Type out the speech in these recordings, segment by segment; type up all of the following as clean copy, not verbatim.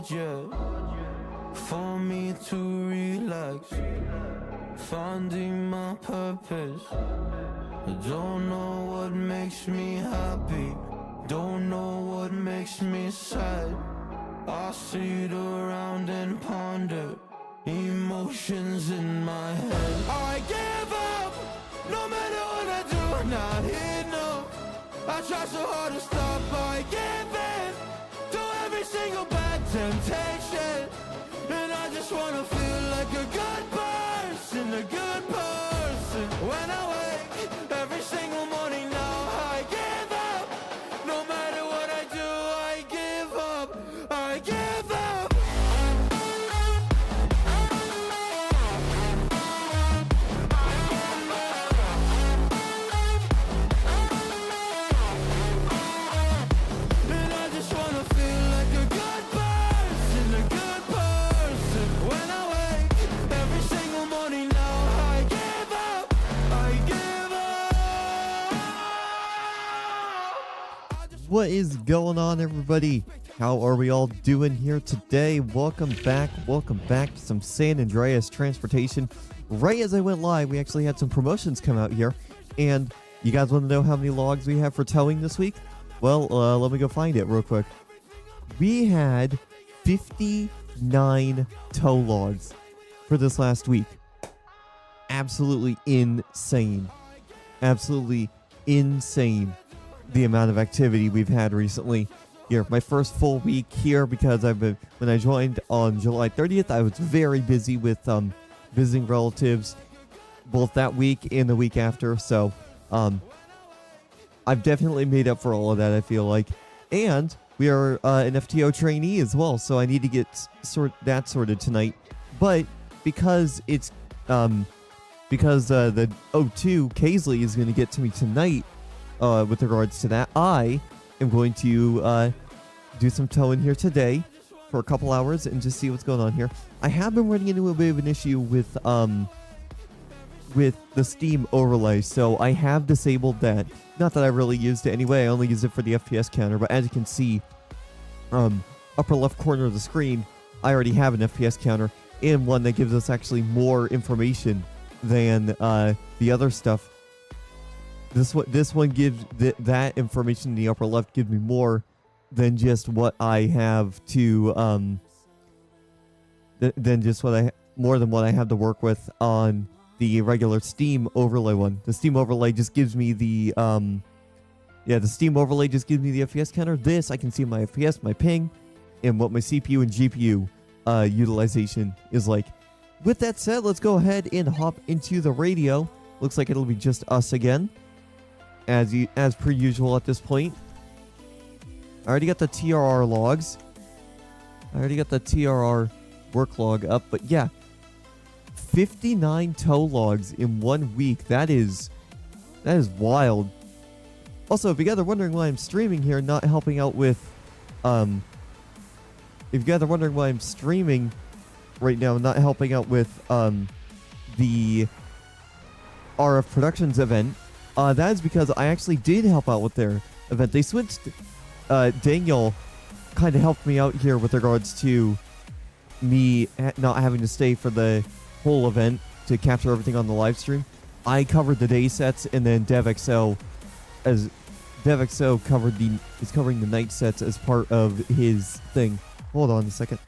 yet for me to relax, finding my purpose. I don't know what makes me happy, don't know what makes me sad. I sit around and ponder emotions in my head. I give up, no matter what I do, not enough. I try so hard to stop, I give in to every single bad temptation. And I just wanna feel like a good person, a good person. When I wake every single morning now, I give up. No matter what I do, I give up, I give up. And I just wanna feel like a good person, a good person. When I wake every single morning now, I give up, I give up. What is going on, everybody? How are we all doing here today? Welcome back to some San Andreas transportation. Right as I went live, we actually had some promotions come out here, and you guys want to know how many logs we have for towing this week? Well, let me go find it real quick. We had 59 tow logs for this last week. Absolutely insane. Absolutely insane the amount of activity we've had recently here. My first full week here, because when I joined on July 30th, I was very busy with visiting relatives both that week and the week after. So I've definitely made up for all of that, I feel like. And we are an FTO trainee as well, so I need to get that sorted tonight. But because it's because the O2 Kaisley is going to get to me tonight with regards to that, I am going to do some towing here today for a couple hours and just see what's going on here. I have been running into a bit of an issue with the Steam overlay, so I have disabled that. Not that I really used it anyway, I only use it for the FPS counter, but as you can see, upper left corner of the screen, I already have an FPS counter, and one that gives us actually more information than the other stuff. This one gives that information in the upper left gives me more than just what I have to more than what I have to work with on the regular Steam overlay one. The Steam overlay just gives me the Steam overlay just gives me the FPS counter. This I can see my FPS, my ping, and what my CPU and GPU utilization is like. With that said, let's go ahead and hop into the radio. Looks like it'll be just us again, as per usual at this point. I already got the TRR logs. I already got the TRR work log up, but yeah, 59 tow logs in 1 week. That is wild. Also, if you guys are wondering why I'm streaming here, not helping out with, if you guys are wondering why I'm streaming right now, not helping out with the RF Productions event, that is because I actually did help out with their event. They switched. Daniel kind of helped me out here with regards to me not having to stay for the whole event to capture everything on the live stream. I covered the day sets, and then DevXO is covering the night sets as part of his thing. Hold on a second.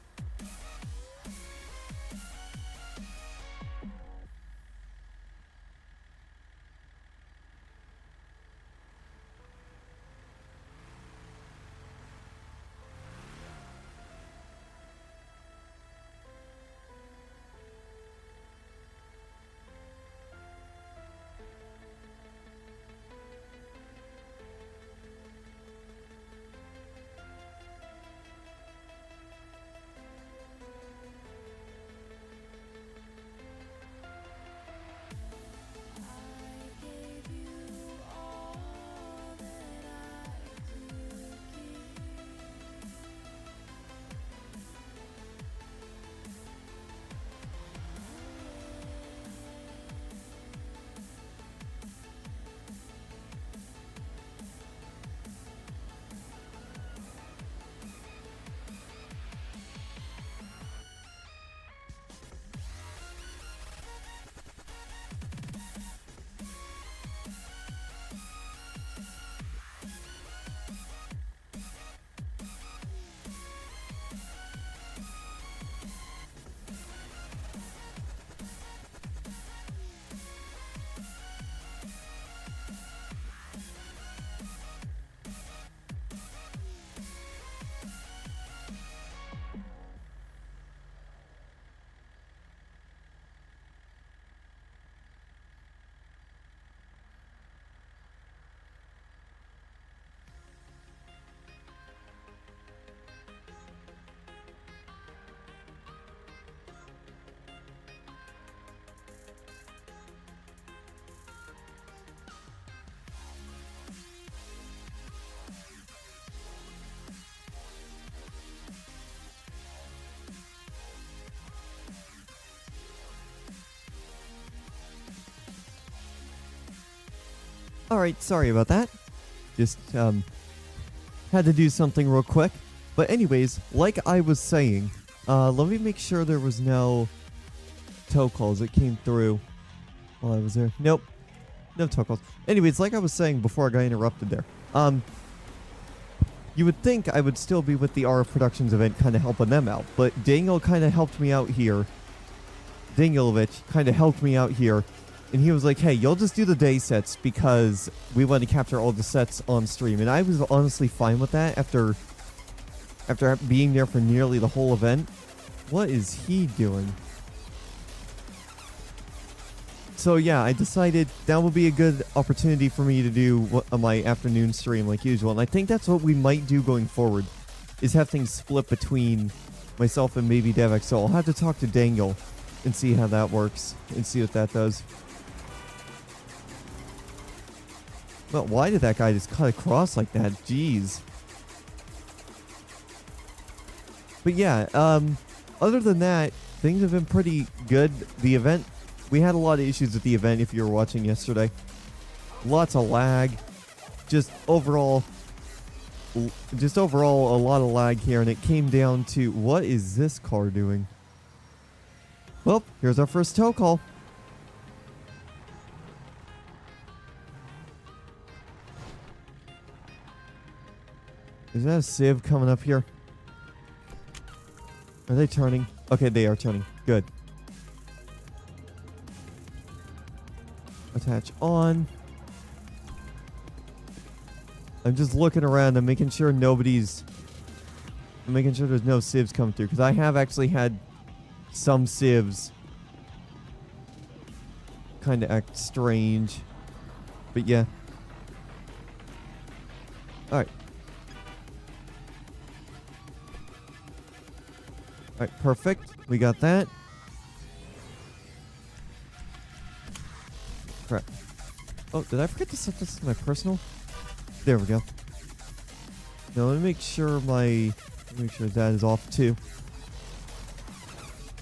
Alright, sorry about that. Just, had to do something real quick. But anyways, like I was saying, let me make sure there was no tow calls that came through while I was there. Nope. No tow calls. Anyways, like I was saying before I got interrupted there. You would think I would still be with the RF Productions event kind of helping them out. But Daniel kind of helped me out here. Danielovich kind of helped me out here. And he was like, hey, you'll just do the day sets because we want to capture all the sets on stream. And I was honestly fine with that after being there for nearly the whole event. What is he doing? So yeah, I decided that would be a good opportunity for me to do my afternoon stream like usual. And I think that's what we might do going forward, is have things split between myself and maybe Devek. So I'll have to talk to Daniel and see how that works and see what that does. But why did that guy just cut across like that? Jeez. But yeah, other than that, things have been pretty good. The event, we had a lot of issues with the event if you were watching yesterday. Lots of lag. Just overall a lot of lag here, and it came down to, what is this car doing? Well, here's our first tow call. Is that a Civ coming up here? Are they turning? Okay, they are turning. Good. Attach on. I'm just looking around and making sure there's no Civs coming through, because I have actually had some Civs kind of act strange. But yeah. Alright. Alright, perfect. We got that. Crap. Oh, did I forget to set this as my personal? There we go. Now let me make sure that is off too.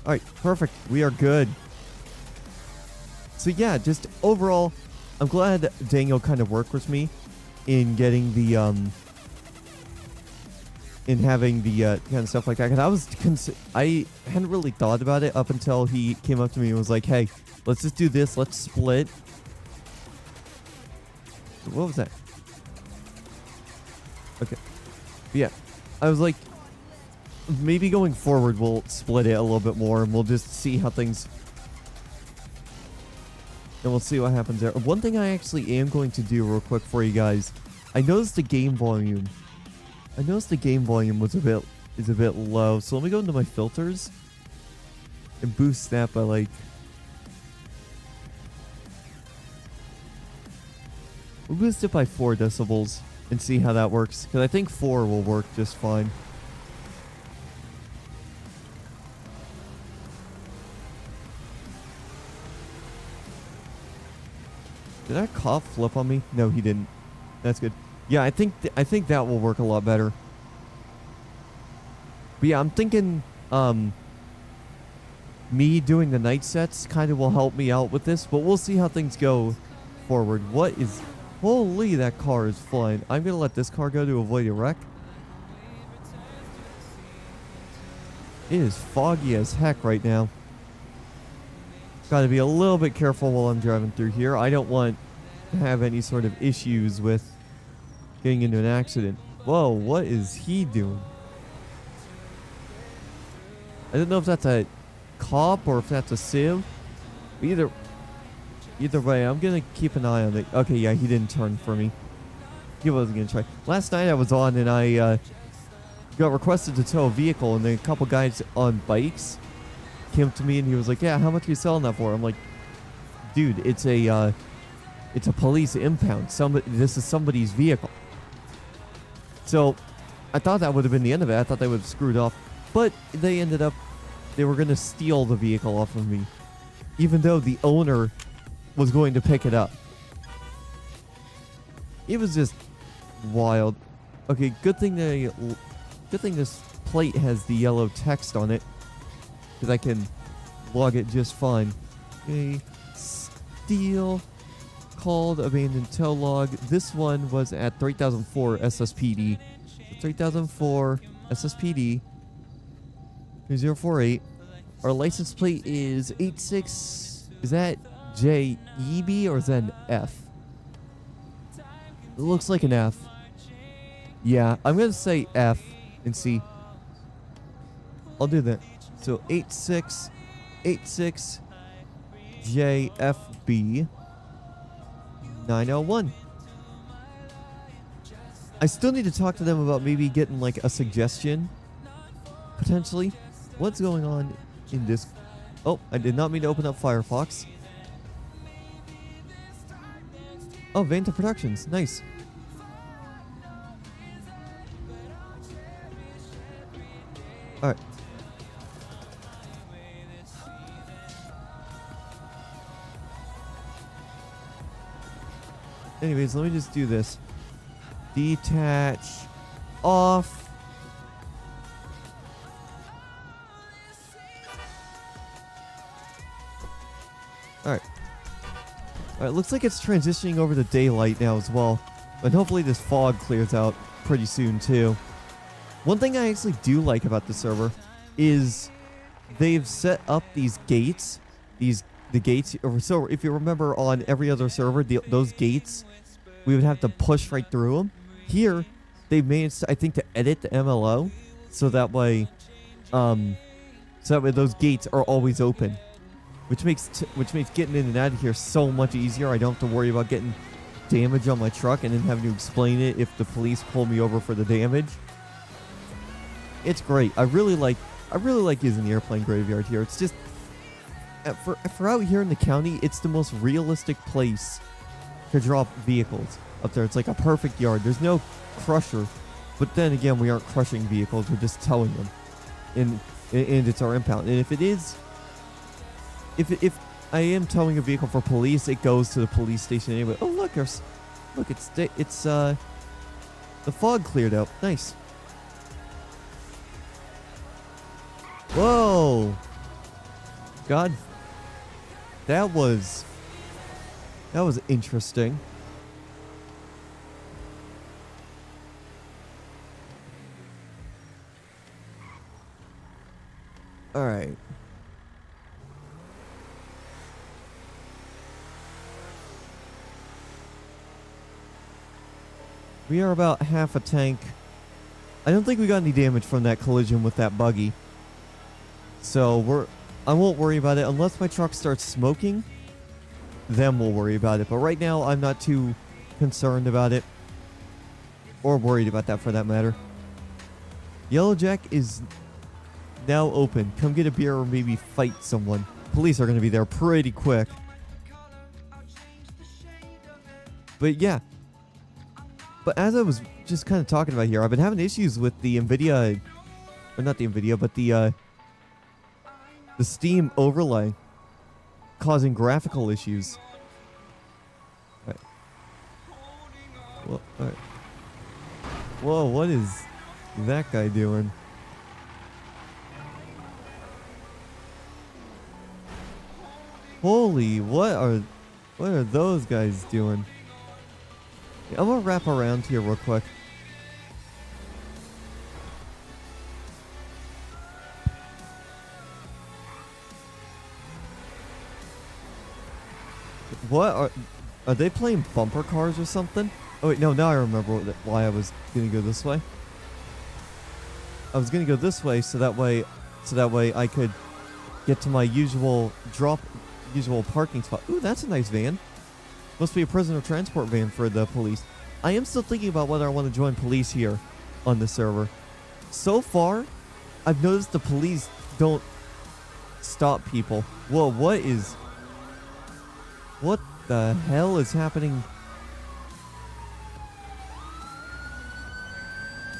Alright, perfect. We are good. So yeah, just overall, I'm glad Daniel kind of worked with me in getting the in having the kind of stuff like that. Because I hadn't really thought about it up until he came up to me and was like, hey, let's just do this. Let's split. What was that? Okay. Yeah. I was like, maybe going forward we'll split it a little bit more and we'll just see how things... And we'll see what happens there. One thing I actually am going to do real quick for you guys. I noticed the game volume was is a bit low. So let me go into my filters and boost that by like... We'll boost it by 4 decibels and see how that works. Because I think 4 will work just fine. Did that cop flip on me? No, he didn't. That's good. Yeah, I think that will work a lot better. But yeah, I'm thinking me doing the night sets kind of will help me out with this, but we'll see how things go forward. What is... Holy, that car is flying. I'm going to let this car go to avoid a wreck. It is foggy as heck right now. Got to be a little bit careful while I'm driving through here. I don't want to have any sort of issues with getting into an accident. Whoa, what is he doing? I don't know if that's a cop or if that's a Civ. Either way, I'm going to keep an eye on it. Okay, yeah, he didn't turn for me. He wasn't going to try. Last night I was on and I got requested to tow a vehicle, and then a couple guys on bikes came up to me and he was like, yeah, how much are you selling that for? I'm like, dude, it's a police impound. This is somebody's vehicle. So I thought that would have been the end of it. I thought they would have screwed off. But they were going to steal the vehicle off of me, even though the owner was going to pick it up. It was just wild. Okay, good thing this plate has the yellow text on it, because I can log it just fine. Okay, steal called abandoned tow log. This one was at 3004 SSPD. 3004 SSPD 3048. Our license plate is 86. Is that JEB or is that an F? It looks like an F. Yeah, I'm going to say F and see. I'll do that. So 8686 JFB 901. I still need to talk to them about maybe getting like a suggestion. Potentially. What's going on in this? Oh, I did not mean to open up Firefox. Oh, Vanta Productions. Nice. Alright. Anyways, let me just do this. Detach. Off. Alright. Alright, looks like it's transitioning over to daylight now as well. And hopefully this fog clears out pretty soon too. One thing I actually do like about the server is they've set up these gates. The gates. So if you remember on every other server, those gates, we would have to push right through them. Here, they've managed, I think, to edit the MLO so that way those gates are always open, which makes getting in and out of here so much easier. I don't have to worry about getting damage on my truck and then having to explain it if the police pull me over for the damage. It's great. I really like using the airplane graveyard here. It's just for out here in the county, it's the most realistic place to drop vehicles up there. It's like a perfect yard. There's no crusher, but then again, we aren't crushing vehicles. We're just towing them, and it's our impound. And if I am towing a vehicle for police, it goes to the police station anyway. Oh look, it's the fog cleared out. Nice. Whoa. God. That was interesting. All right. We are about half a tank. I don't think we got any damage from that collision with that buggy. So I won't worry about it unless my truck starts smoking. Then we'll worry about it. But right now, I'm not too concerned about it. Or worried about that for that matter. Yellow Jack is now open. Come get a beer or maybe fight someone. Police are going to be there pretty quick. But yeah. But as I was just kind of talking about here, I've been having issues with the NVIDIA, or not the NVIDIA, but the Steam overlay causing graphical issues. All right. Well, all right. Whoa, what is that guy doing? Holy, what are those guys doing? Yeah, I'm gonna wrap around here real quick. What are they playing bumper cars or something? Oh wait, no, now I remember why I was gonna go this way. I was gonna go this way so that way I could get to my usual parking spot. Ooh, that's a nice van. Must be a prisoner transport van for the police. I am still thinking about whether I want to join police here on the server. So far, I've noticed the police don't stop people. Whoa, what the hell is happening?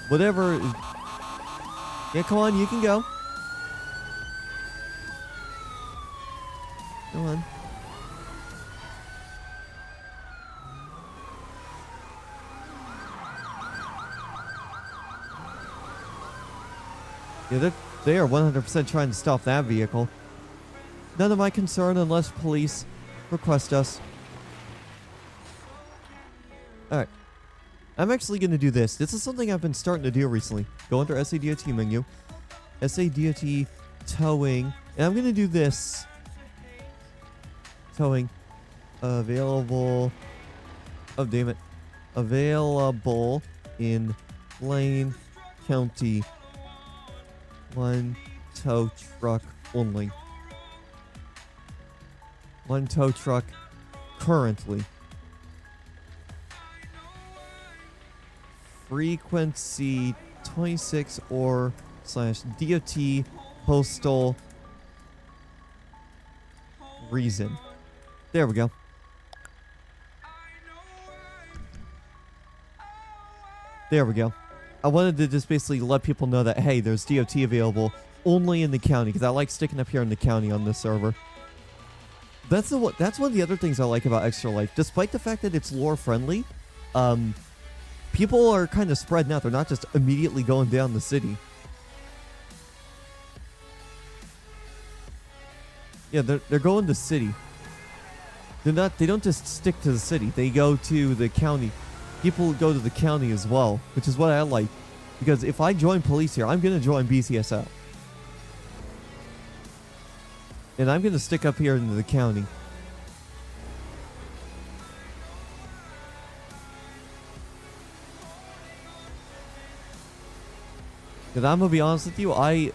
Whatever. Yeah, come on, you can go. Come on. Yeah, they are 100% trying to stop that vehicle. None of my concern unless police request us. Alright. I'm actually going to do this. This is something I've been starting to do recently. Go under SADOT menu. SADOT towing. And I'm going to do this. Towing. Available. Oh, damn it. Available in Lane County. One tow truck only. One tow truck currently. Frequency 26 or / DOT postal reason. There we go. There we go. I wanted to just basically let people know that, hey, there's DOT available only in the county, because I like sticking up here in the county on this server. That's one of the other things I like about ExtraLife. Despite the fact that it's lore friendly, people are kind of spreading out. They're not just immediately going down the city. Yeah, they're going to city. They don't just stick to the city. They go to the county. People go to the county as well, which is what I like. Because if I join police here, I'm going to join BCSO. And I'm going to stick up here into the county. And I'm going to be honest with you, I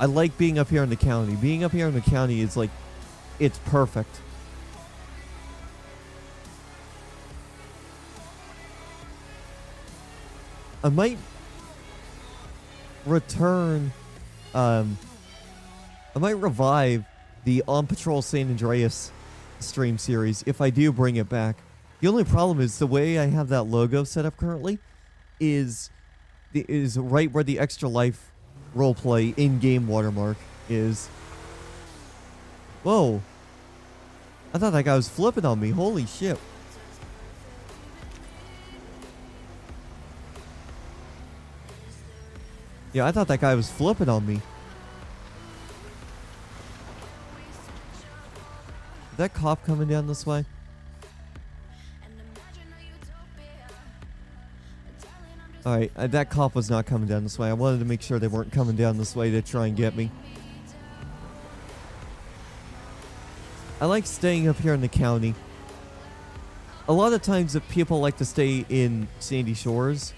like being up here in the county. Being up here in the county is like, it's perfect. I might return, I might revive the On Patrol San Andreas stream series if I do bring it back. The only problem is the way I have that logo set up currently is right where the ExtraLife Roleplay in-game watermark is. Whoa. I thought that guy was flipping on me. Holy shit. Yeah, I thought that guy was flipping on me. Is that cop coming down this way? Alright, that cop was not coming down this way. I wanted to make sure they weren't coming down this way to try and get me. I like staying up here in the county. A lot of times that people like to stay in Sandy Shores.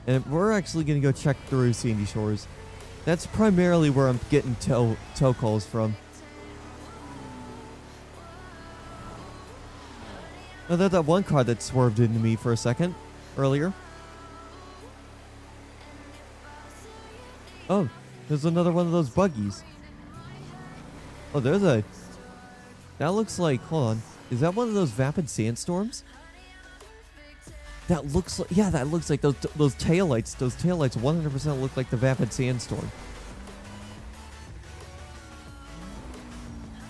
And we're actually going to go check through Sandy Shores. That's primarily where I'm getting tow calls from. Oh, there's that one car that swerved into me for a second earlier. Oh, there's another one of those buggies. Oh, there's a... That looks like... Hold on. Is that one of those vapid sandstorms? That looks like... Yeah, that looks like those taillights. Those taillights 100% look like the vapid sandstorm.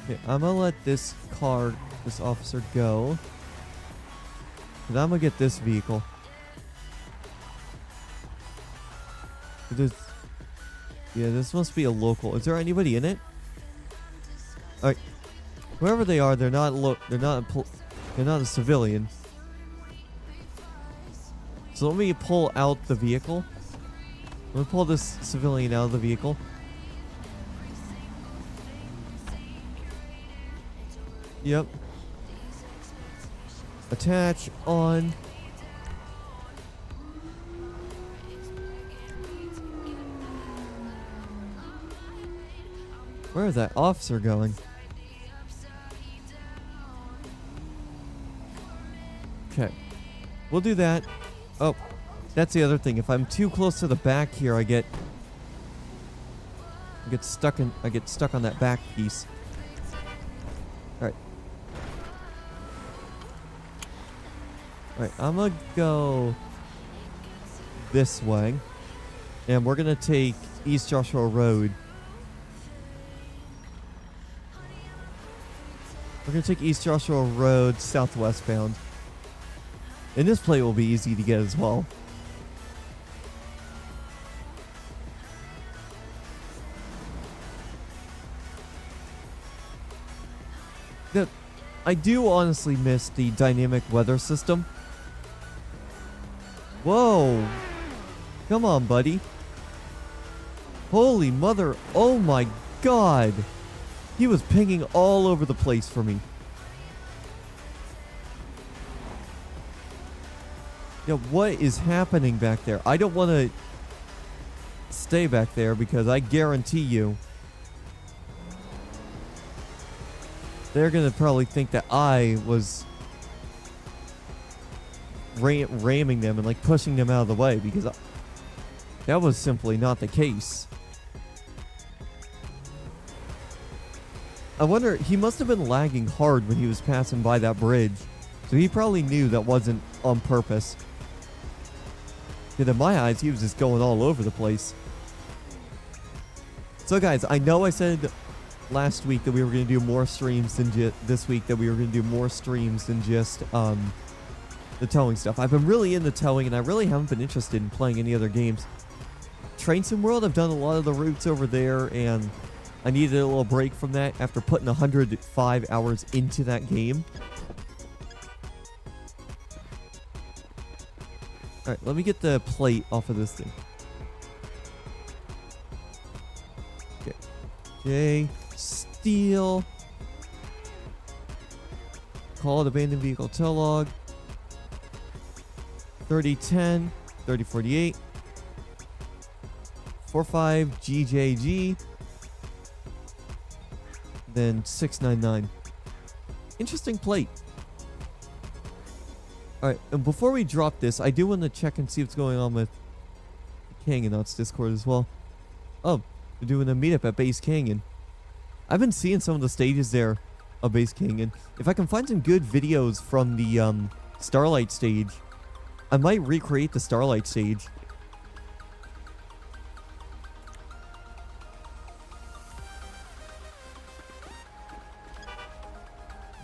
Okay, I'm gonna let this officer go. And I'm gonna get this vehicle. Yeah, this must be a local. Is there anybody in it? Alright. Whoever they are, they're not a civilian. So let me pull out the vehicle. Let me pull this civilian out of the vehicle. Yep. Attach on. Where is that officer going? Okay. We'll do that. Oh, that's the other thing. If I'm too close to the back here, I get stuck on that back piece. Alright. Alright, I'm gonna go this way. And we're gonna take East Joshua Road. We're gonna take East Joshua Road southwestbound. And this plate will be easy to get as well. I do honestly miss the dynamic weather system. Whoa. Come on, buddy. Holy mother. Oh my god. He was pinging all over the place for me. Yeah, what is happening back there? I don't want to stay back there because I guarantee you they're going to probably think that I was ramming them and like pushing them out of the way because that was simply not the case. I wonder, he must have been lagging hard when he was passing by that bridge. So he probably knew that wasn't on purpose. Because in my eyes, he was just going all over the place. So guys, I know I said last week that we were going to do more streams than this week that we were going to do more streams than just the towing stuff. I've been really into towing and I really haven't been interested in playing any other games. Train Sim World, I've done a lot of the routes over there and I needed a little break from that after putting 105 hours into that game. Alright, let me get the plate off of this thing. Okay. J. Steal. Call it abandoned vehicle tow log. 3010. 3048. 45 GJG. Then 699. Interesting plate. Alright, and before we drop this, I do want to check and see what's going on with Canyonauts Discord as well. Oh, we're doing a meetup at Base Canyon. I've been seeing some of the stages there of Base Canyon. If I can find some good videos from the Starlight stage, I might recreate the Starlight stage.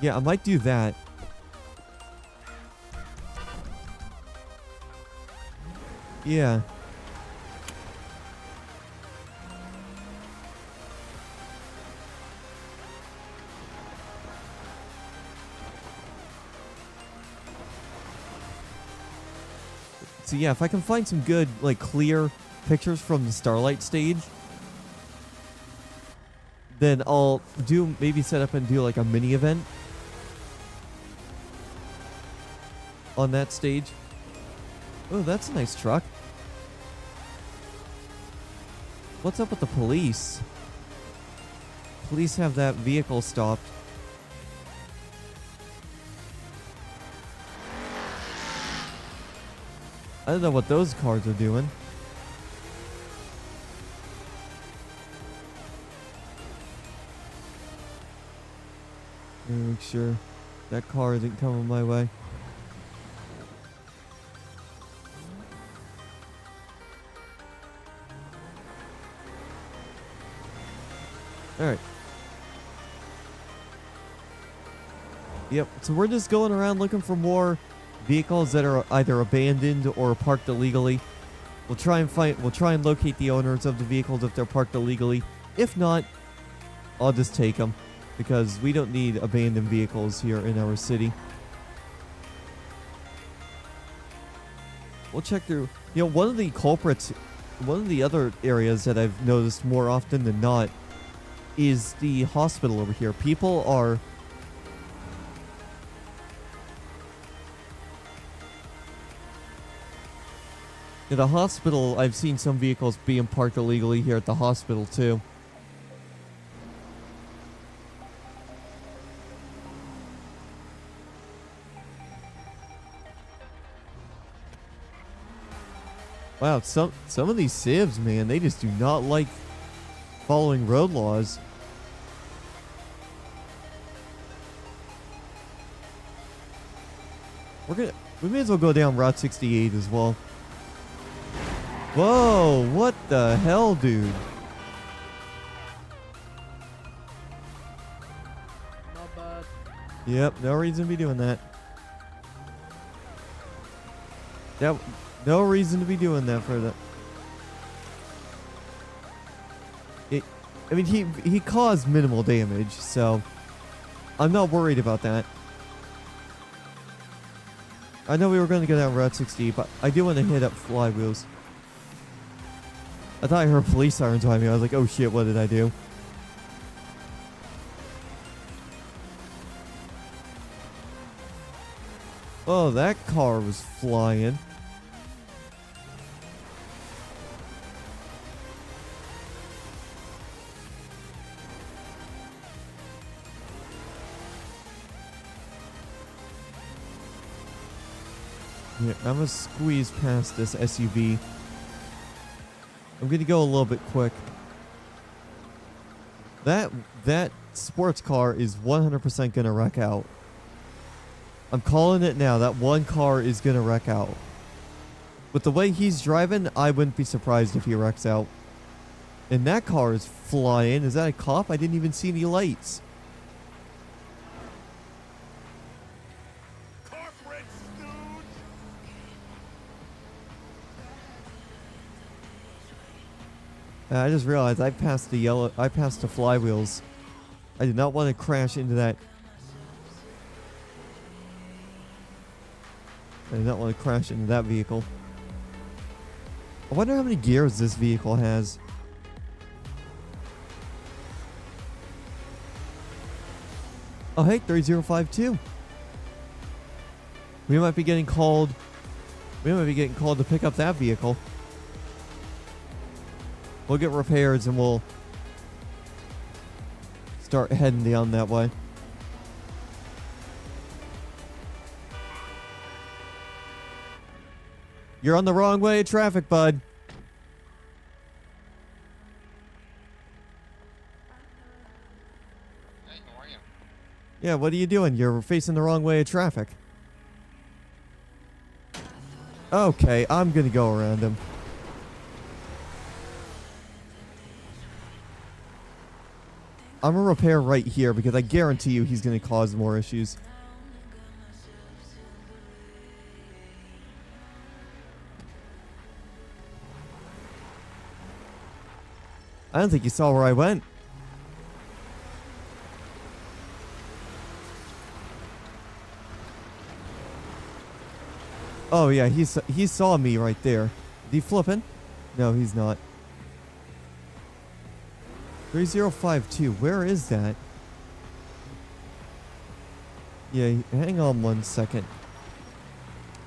Yeah, I might do that. Yeah. So yeah, if I can find some good, like, clear pictures from the Starlight stage, then I'll maybe set up and do like a mini event on that stage. Oh, that's a nice truck. What's up with the police? Police have that vehicle stopped. I don't know what those cars are doing. Make sure that car isn't coming my way. Alright. Yep, so we're just going around looking for more vehicles that are either abandoned or parked illegally. We'll try and locate the owners of the vehicles if they're parked illegally. If not, I'll just take them because we don't need abandoned vehicles here in our city. We'll check through. You know, one of the culprits, one of the other areas that I've noticed more often than not is the hospital over here. People are at the hospital. I've seen some vehicles being parked illegally here at the hospital too. Wow, some of these civs, man, they just do not like following road laws. We may as well go down Route 68 as well. Whoa, what the hell, dude? Not bad. Yep, no reason to be doing that. No reason to be doing that for that. I mean, he caused minimal damage, so I'm not worried about that. I know we were going to go down Route 60, but I do want to hit up flywheels. I thought I heard police sirens behind me. I was like, oh shit, what did I do? Oh, that car was flying. Yeah, I'm gonna squeeze past this SUV. I'm gonna go a little bit quick. That sports car is 100% gonna wreck out. I'm calling it now. That one car is gonna wreck out. With the way he's driving, I wouldn't be surprised if he wrecks out. And that car is flying. Is that a cop? I didn't even see any lights. I just realized I passed the flywheels. I did not want to crash into that. I did not want to crash into that vehicle. I wonder how many gears this vehicle has. Oh, hey, 3052. We might be getting called. We might be getting called to pick up that vehicle. We'll get repairs and we'll start heading down that way. You're on the wrong way of traffic, bud. Hey, how are you? Yeah, what are you doing? You're facing the wrong way of traffic. Okay, I'm gonna go around him. I'm gonna repair right here because I guarantee you he's gonna cause more issues. I don't think you saw where I went. Oh yeah, he saw me right there. Is he flipping? No, he's not. 3052, where is that? Yeah, hang on one second.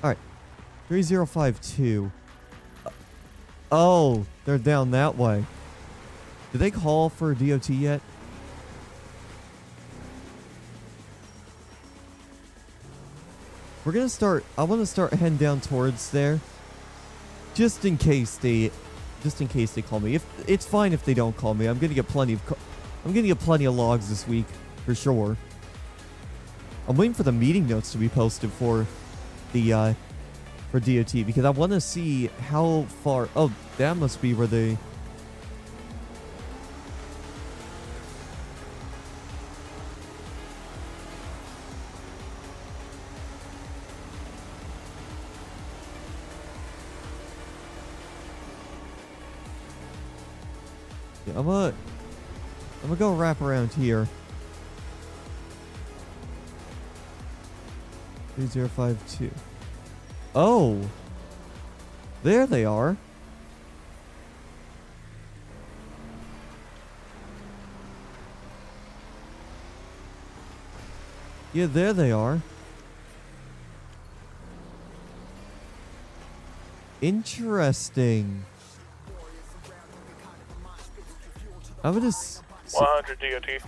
Alright. 3052. Oh, they're down that way. Did they call for DOT yet? We're gonna start. I want to start heading down towards there, just in case they call me. If it's fine if they don't call me, I'm gonna get plenty of logs this week for sure. I'm waiting for the meeting notes to be posted for the for DOT because I want to see how far. Oh, that must be where they. Yeah, I'm gonna go wrap around here. 3052. Oh, there they are. Yeah, there they are. Interesting. I'm gonna 100 DOT.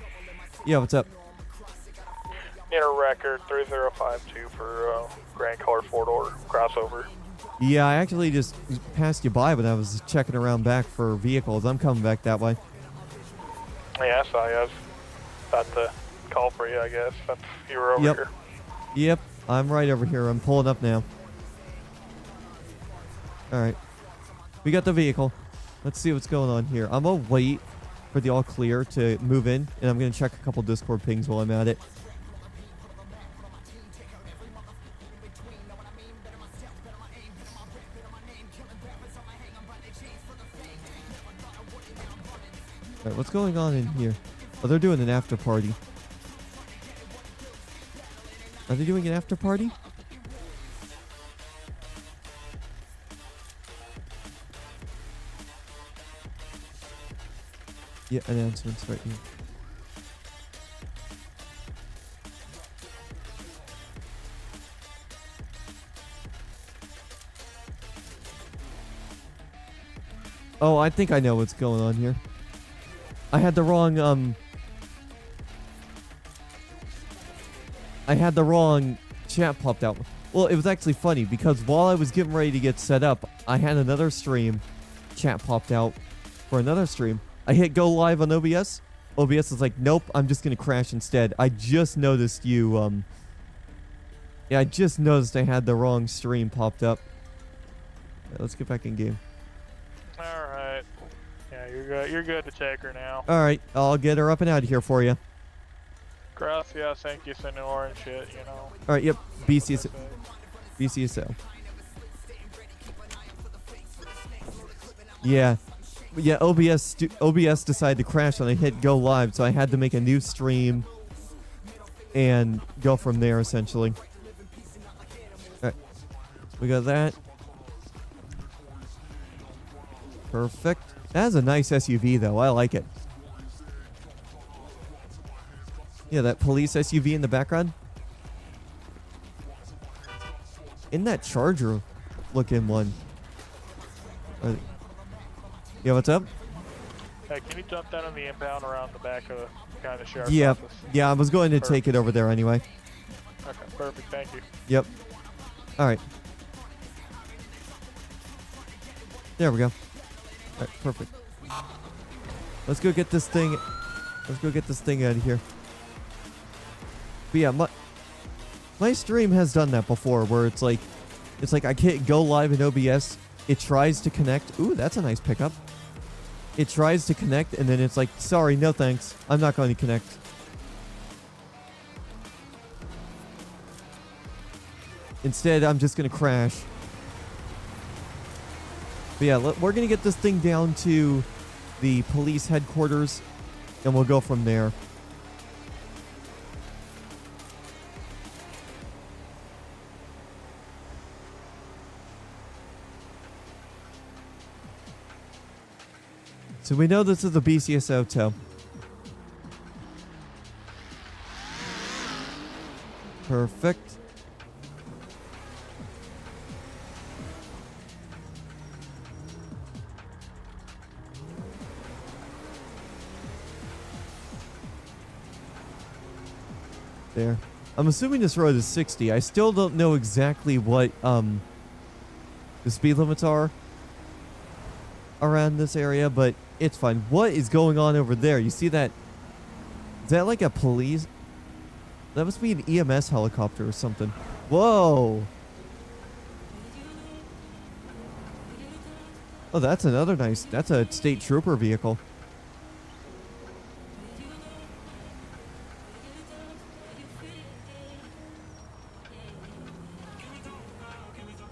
Yeah, what's up? In a record 3052 for Grand Color 4-door crossover. Yeah, I actually just passed you by when I was checking around back for vehicles. I'm coming back that way. Yeah, I saw you. I was about to call for you, I guess. That's, you were over here. Yep, I'm right over here. I'm pulling up now. Alright. We got the vehicle. Let's see what's going on here. I'm gonna wait for the all clear to move in, and I'm gonna check a couple Discord pings while I'm at it. Alright, what's going on in here? Oh, they're doing an after party. Are they doing an after party? Yeah, announcements right here. Oh, I think I know what's going on here. I had the wrong, chat popped out. Well, it was actually funny because while I was getting ready to get set up, I had another stream. Chat popped out for another stream. I hit go live on OBS. OBS is like, nope, I'm just going to crash instead. I just noticed you, yeah, I just noticed I had the wrong stream popped up. Yeah, let's get back in game. Alright. Yeah, you're good. You're good to take her now. All right, I'll get her up and out of here for you. Gracias, thank you, senor, and shit, you know. All right, yep, BCSO. BCSO. Yeah. Yeah, OBS decided to crash when I hit go live, so I had to make a new stream and go from there, essentially. All right, we got that. Perfect. That is a nice SUV, though. I like it. Yeah, that police SUV in the background. In that Charger looking one. Yeah, what's up? Hey, can you dump that on the impound around the back of the kind of sheriff's Yeah, office? yeah, I was going to take it over there anyway. Okay, perfect, thank you. Yep. All right. There we go. All right, perfect. Let's go get this thing. Let's go get this thing out of here. But yeah, my stream has done that before, where it's like I can't go live in OBS. It tries to connect. Ooh, that's a nice pickup. It tries to connect, and then it's like, sorry, no thanks. I'm not going to connect. Instead, I'm just going to crash. But yeah, we're going to get this thing down to the police headquarters, and we'll go from there. So we know this is a BCSO tow. Perfect. There. I'm assuming this road is 60. I still don't know exactly what the speed limits are around this area, but it's fine. What is going on over there? You see that? Is that like a police? That must be an EMS helicopter or something. Whoa. Oh, that's another nice. That's a state trooper vehicle.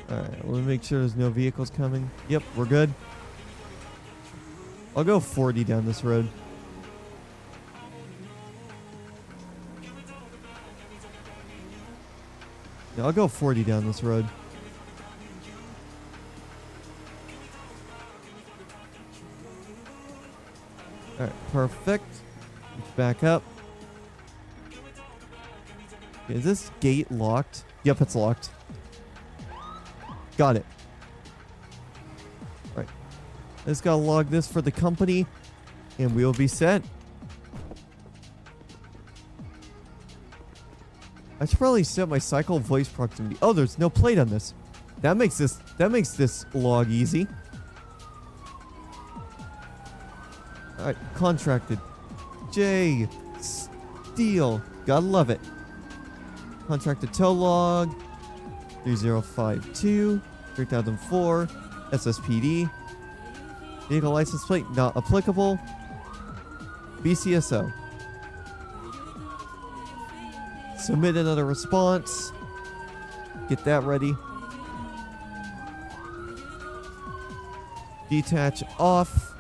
Alright, let me make sure there's no vehicles coming. Yep, we're good. I'll go 40 down this road. Yeah, I'll go 40 down this road. Alright, perfect. Let's back up. Okay, is this gate locked? Yep, it's locked. Got it. Right. I just gotta log this for the company, and we'll be set. I should probably set my cycle voice proximity. Oh, there's no plate on this. That makes this log easy. Alright, contracted. J. Steel. Gotta love it. Contracted tow log. 3052. 3004. SSPD. Vehicle license plate not applicable. BCSO. Submit another response. Get that ready. Detach off.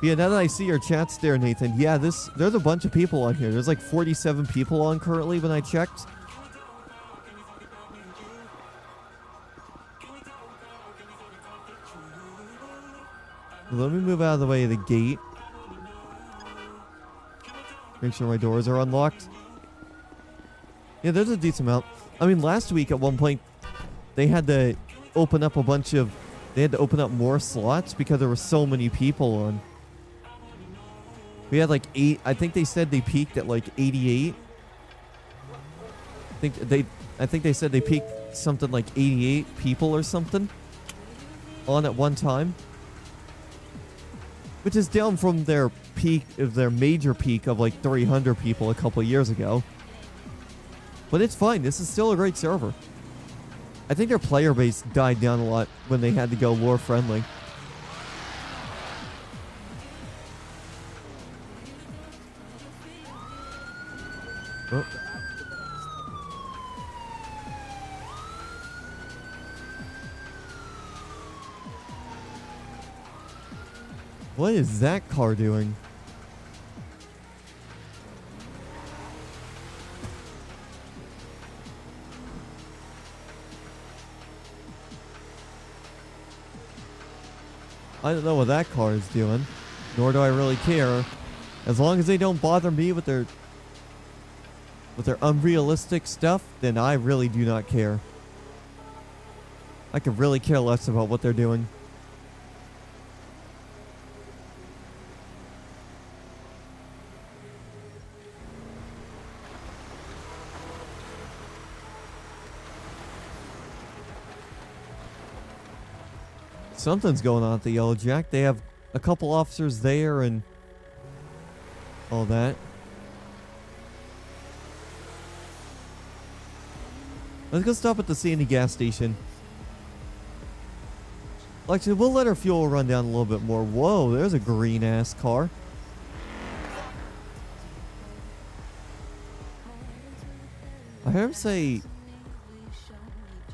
Yeah, now that I see your chats there, Nathan, yeah, there's a bunch of people on here. There's like 47 people on currently when I checked. Let me move out of the way of the gate. Make sure my doors are unlocked. Yeah, there's a decent amount. I mean, last week at one point, they had to open up more slots because there were so many people on. We had like 8. I think they said they peaked at like 88. I think they said they peaked something like 88 people or something on at one time, which is down from their major peak of like 300 people a couple years ago. But it's fine. This is still a great server. I think their player base died down a lot when they had to go lore friendly. Oh. What is that car doing? I don't know what that car is doing, nor do I really care. As long as they don't bother me with their unrealistic stuff, then I really do not care. I could really care less about what they're doing. Something's going on at the Yellow Jack. They have a couple officers there and all that. Let's go stop at the Sandy gas station. Actually, we'll let our fuel run down a little bit more. Whoa, there's a green-ass car. I heard him say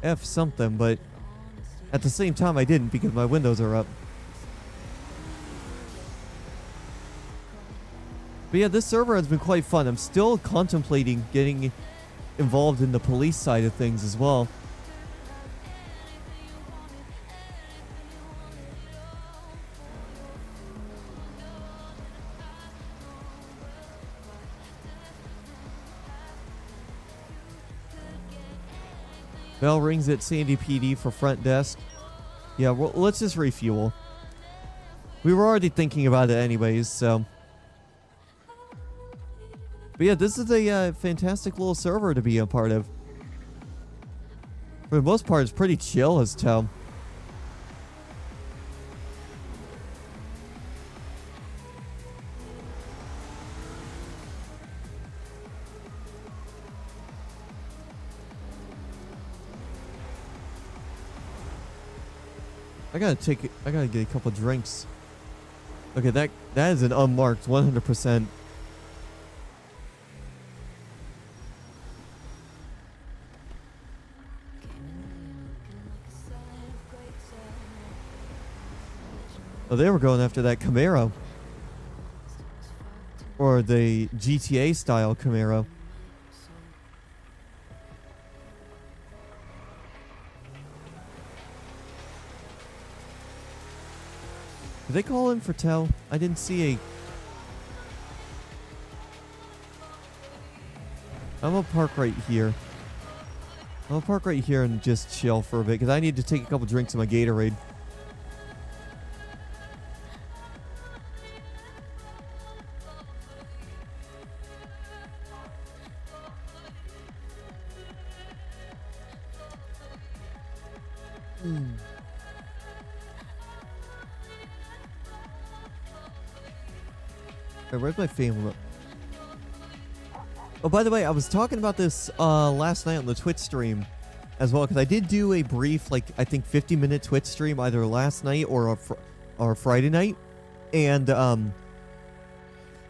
F something, but at the same time I didn't because my windows are up. But yeah, this server has been quite fun. I'm still contemplating getting involved in the police side of things as well. Bell rings at Sandy PD for front desk. Yeah, well, let's just refuel. We were already thinking about it anyways, so. But yeah, this is a fantastic little server to be a part of. For the most part, it's pretty chill as tell. I gotta get a couple drinks. Okay, that is an unmarked 100%. Oh, they were going after that Camaro. Or the GTA style Camaro. Did they call in for tow? I didn't see a... I'm gonna park right here. I'll park right here and just chill for a bit because I need to take a couple drinks of my Gatorade. Where's my family? Oh, by the way, I was talking about this last night on the Twitch stream as well, because I did do a brief, like, I think 50-minute Twitch stream either last night or Friday night. And I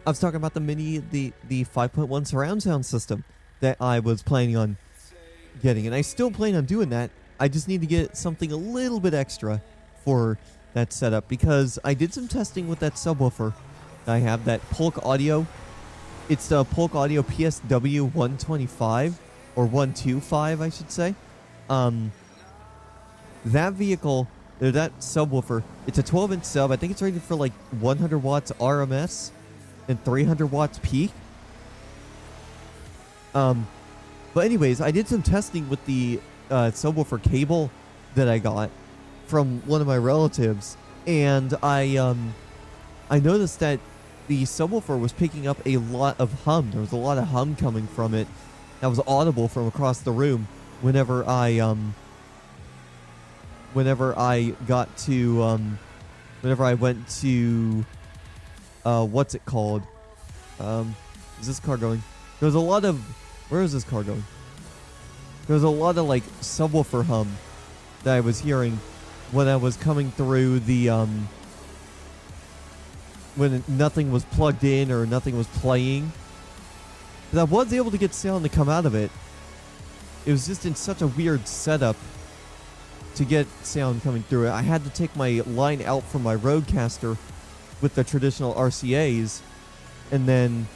was talking about the 5.1 surround sound system that I was planning on getting. And I still plan on doing that. I just need to get something a little bit extra for that setup because I did some testing with that subwoofer. I have that Polk Audio. It's the Polk Audio PSW 125 or 125, I should say. That vehicle, or that subwoofer, it's a 12-inch sub. I think it's rated for like 100 watts RMS and 300 watts peak. But anyways, I did some testing with the subwoofer cable that I got from one of my relatives, and I noticed that the subwoofer was picking up a lot of hum. There was a lot of hum coming from it that was audible from across the room whenever I went to what's it called? Is this car going? There's a lot of, where is this car going? There's a lot of like subwoofer hum that I was hearing when I was coming through the when nothing was plugged in or nothing was playing. But I was able to get sound to come out of it. It was just in such a weird setup to get sound coming through it. I had to take my line out from my Rodecaster with the traditional RCAs and then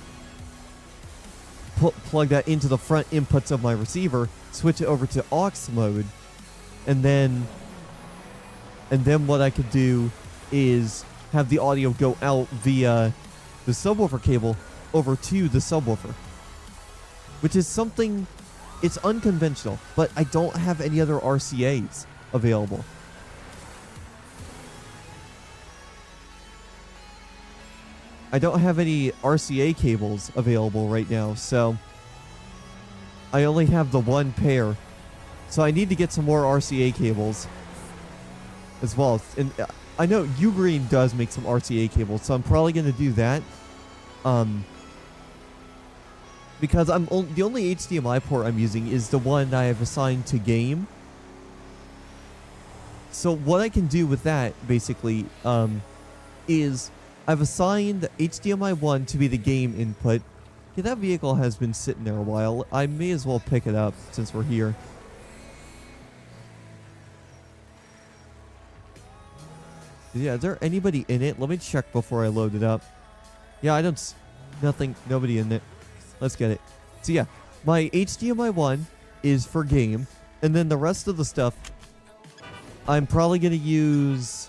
plug that into the front inputs of my receiver, switch it over to aux mode, and then what I could do is have the audio go out via the subwoofer cable over to the subwoofer, which is something, it's unconventional, but I don't have any other RCAs available. I don't have any RCA cables available right now, so I only have the one pair. So I need to get some more RCA cables as well. And I know Ugreen does make some RCA cables, so I'm probably going to do that. Because the only HDMI port I'm using is the one I have assigned to game. So what I can do with that, basically, is I've assigned HDMI 1 to be the game input. Okay, that vehicle has been sitting there a while. I may as well pick it up since we're here. Yeah, is there anybody in it? Let me check before I load it up. Yeah, I don't... nobody in it. Let's get it. So yeah, my HDMI 1 is for game. And then the rest of the stuff, I'm probably going to use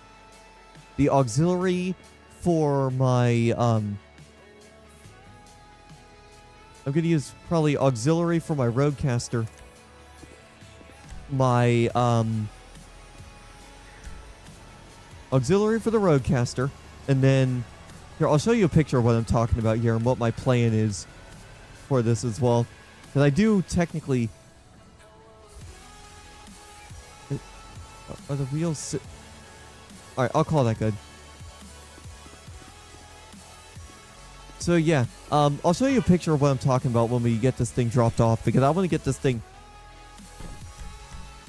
the auxiliary for my... I'm going to use probably auxiliary for my Rodecaster. My... auxiliary for the Rodecaster, and then here I'll show you a picture of what I'm talking about here and what my plan is for this as well, because I do technically are the wheels all right, I'll call that good. So yeah, I'll show you a picture of what I'm talking about when we get this thing dropped off, because I want to get this thing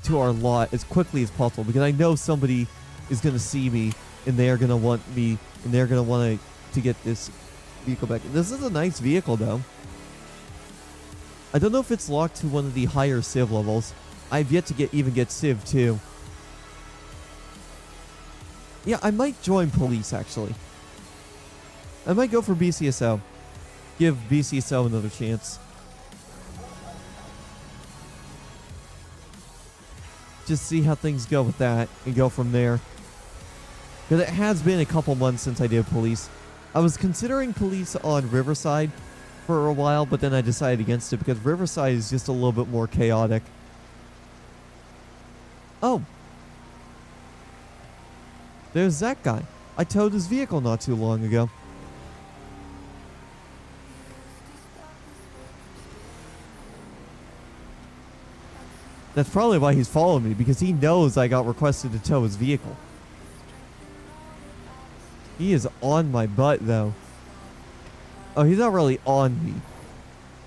to our lot as quickly as possible, because I know somebody is going to see me and they're going to want me and they're going to want to get this vehicle back. This is a nice vehicle though. I don't know if it's locked to one of the higher civ levels. I've yet to even get civ 2. Yeah, I might join police actually. I might go for BCSO. Give BCSO another chance. Just see how things go with that and go from there. Because it has been a couple months since I did police. I was considering police on Riverside for a while, but then I decided against it because Riverside is just a little bit more chaotic. Oh. There's that guy. I towed his vehicle not too long ago. That's probably why he's following me, because he knows I got requested to tow his vehicle. He is on my butt, though. Oh, he's not really on me.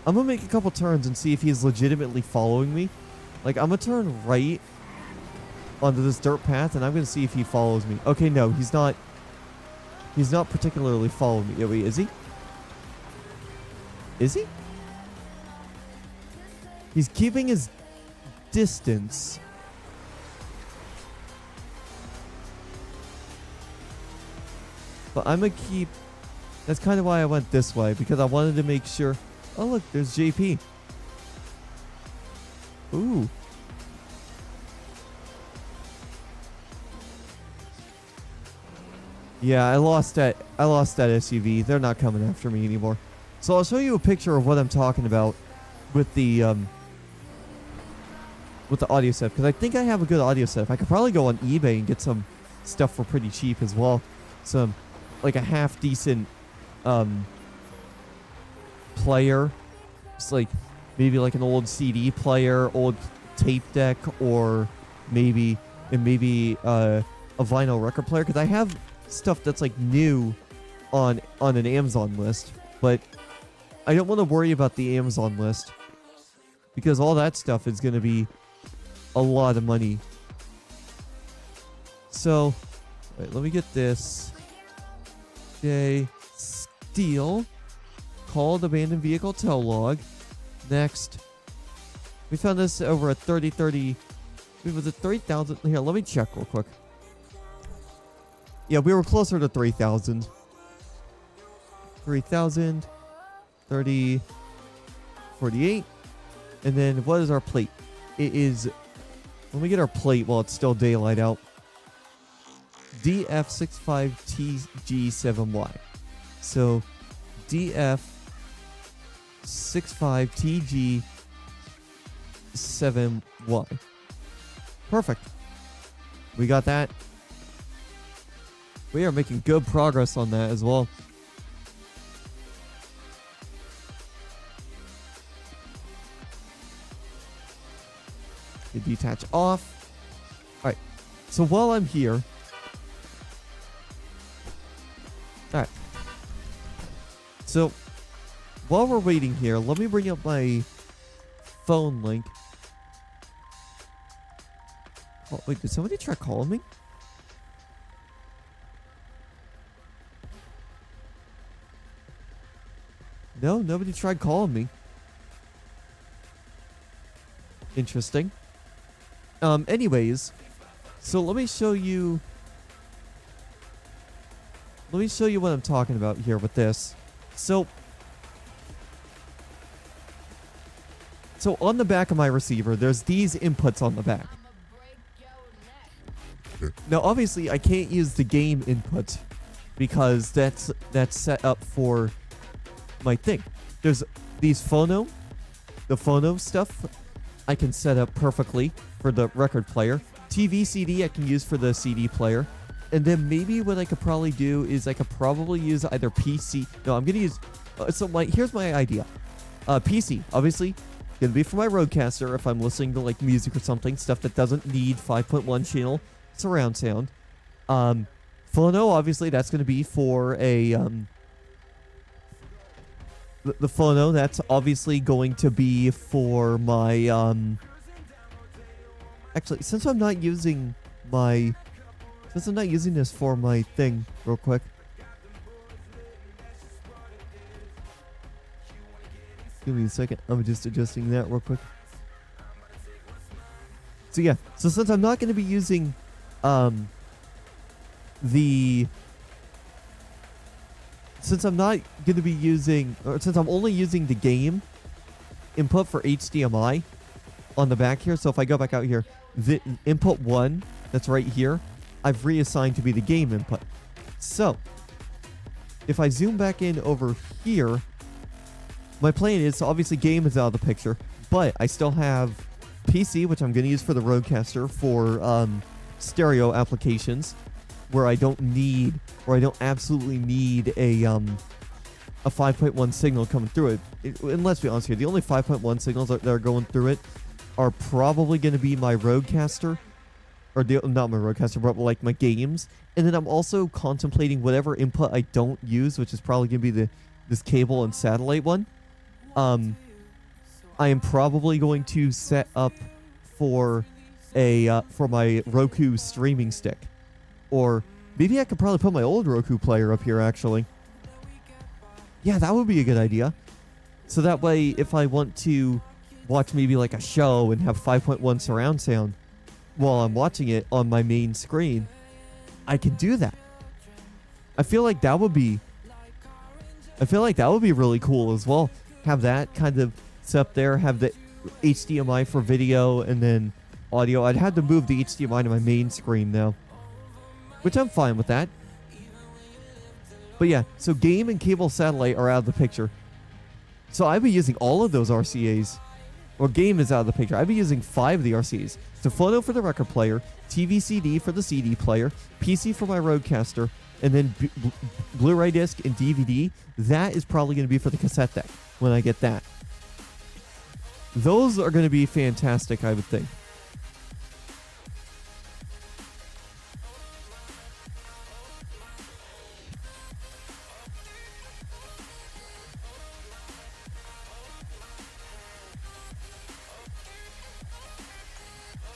I'm going to make a couple turns and see if he's legitimately following me. Like, I'm going to turn right onto this dirt path, and I'm going to see if he follows me. Okay, no, he's not. He's not particularly following me. Yeah, wait, is he? Is he? He's keeping his distance. But I'm gonna keep... That's kind of why I went this way, because I wanted to make sure... Oh, look, there's JP. Ooh. Yeah, I lost that SUV. They're not coming after me anymore. So I'll show you a picture of what I'm talking about with the audio set, because I think I have a good audio set. I could probably go on eBay and get some stuff for pretty cheap as well. Some like a half decent player. Just like maybe like an old CD player, old tape deck, or maybe a vinyl record player, because I have stuff that's like new on an Amazon list, but I don't want to worry about the Amazon list because all that stuff is going to be a lot of money. So, wait, let me get this. Okay, steal. Called abandoned vehicle tow log. Next. We found this over at 3030. Was it 3,000? Here, let me check real quick. Yeah, we were closer to 3,000. 3,000. 30. 48. And then what is our plate? It is... Let me get our plate while it's still daylight out. DF65TG7Y. So, DF65TG7Y. Perfect. We got that. We are making good progress on that as well. The detach off. Alright. So while I'm here. Alright. So while we're waiting here, let me bring up my phone link. Oh, wait, did somebody try calling me? No, nobody tried calling me. Interesting. Anyways, so let me show you what I'm talking about here with this. So on the back of my receiver, there's these inputs on the back. Now, obviously, I can't use the game input because that's set up for my thing. There's these the phono stuff I can set up perfectly for the record player. TV CD I can use for the CD player. And then maybe what I could probably do is I could probably use either PC. No, I'm going to use... here's my idea. PC, obviously, going to be for my Rodecaster if I'm listening to like music or something. Stuff that doesn't need 5.1 channel surround sound. Phono, obviously, that's going to be for a... The phono, that's obviously going to be for my, Actually, since I'm not using this for my thing, real quick. Give me a second. I'm just adjusting that real quick. So yeah, so since I'm not going to be using, since I'm not going to be using, or since I'm only using the game input for HDMI on the back here, so if I go back out here, the input 1 that's right here, I've reassigned to be the game input. So, if I zoom back in over here, my plan is, so obviously game is out of the picture, but I still have PC, which I'm going to use for the Rodecaster for stereo applications, where I don't absolutely need a 5.1 signal coming through it. And let's be honest here, the only 5.1 signals that are going through it are probably going to be my Rodecaster, or not my Rodecaster, but like my games. And then I'm also contemplating whatever input I don't use, which is probably going to be this cable and satellite one. I am probably going to set up for my Roku streaming stick. Or maybe I could probably put my old Roku player up here, actually. Yeah, that would be a good idea. So that way, if I want to watch maybe like a show and have 5.1 surround sound while I'm watching it on my main screen, I can do that. I feel like that would be really cool as well. Have that kind of set up there, have the HDMI for video and then audio. I'd have to move the HDMI to my main screen though, which I'm fine with that. But yeah, so game and cable satellite are out of the picture. So I'd be using all of those RCAs. Or game is out of the picture. I'd be using 5 of the RCAs. So photo for the record player, TV CD for the CD player, PC for my Rodecaster, and then Blu-ray disc and DVD. That is probably going to be for the cassette deck when I get that. Those are going to be fantastic, I would think.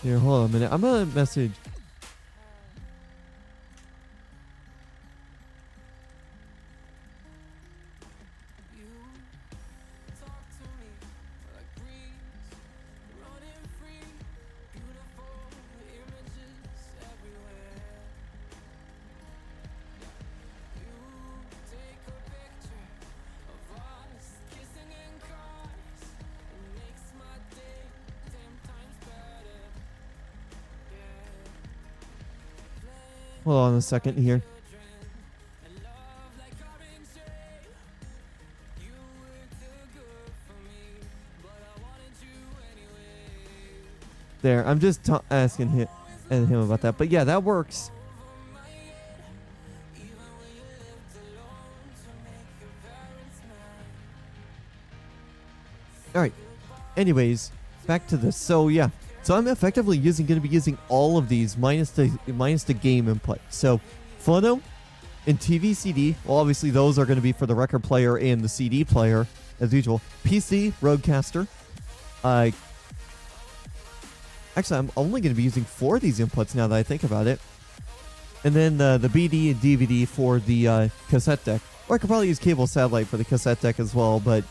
Here, hold on a minute. I'm going to message. Hold on a second here. There, I'm just asking him about that. But yeah, that works. All right. Anyways, back to this. So yeah. So I'm effectively going to be using all of these minus the game input. So photo and TV CD, well obviously those are going to be for the record player and the CD player as usual. PC, Rodecaster. Actually, I'm only going to be using 4 of these inputs now that I think about it. And then the BD and DVD for the cassette deck. Or I could probably use cable satellite for the cassette deck as well, but...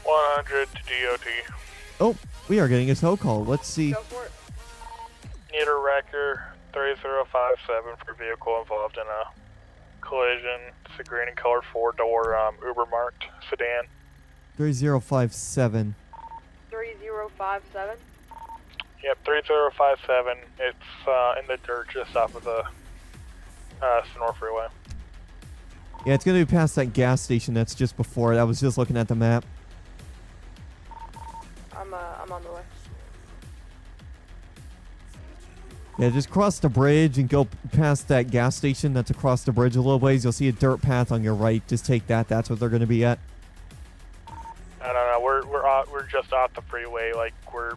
100 to DOT. Oh, we are getting a tow call. Let's see. Go for it. Need a wrecker 3057 for vehicle involved in a collision. It's a green and colored 4-door Uber marked sedan. 3057. 3057. Yep, 3057. It's in the dirt just off of the Sonora Freeway. Yeah, it's going to be past that gas station that's just before it. I was just looking at the map. I'm on the way. Yeah, just cross the bridge and go past that gas station that's across the bridge a little ways. You'll see a dirt path on your right. Just take that. That's what they're going to be at. No. We're just off the freeway. We're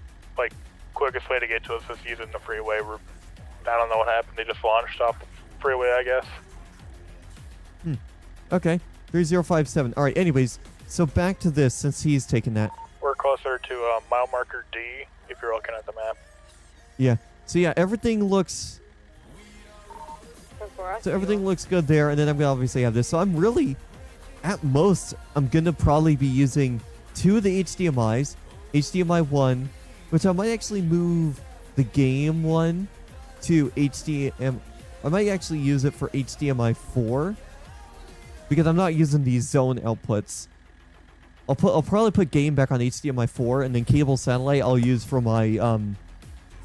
quickest way to get to us is using the freeway. I don't know what happened. They just launched off the freeway, I guess. Okay. 3057. All right. Anyways, so back to this since he's taken that. We're closer to mile marker D if you're looking at the map. Yeah. So yeah, everything looks good there, and then I'm gonna obviously have this. So I'm really, at most, I'm gonna probably be using 2 of the HDMIs, HDMI 1, which I might actually move the game one to HDMI. I might actually use it for HDMI 4 because I'm not using these zone outputs. I'll probably put game back on HDMI 4, and then cable satellite I'll use for my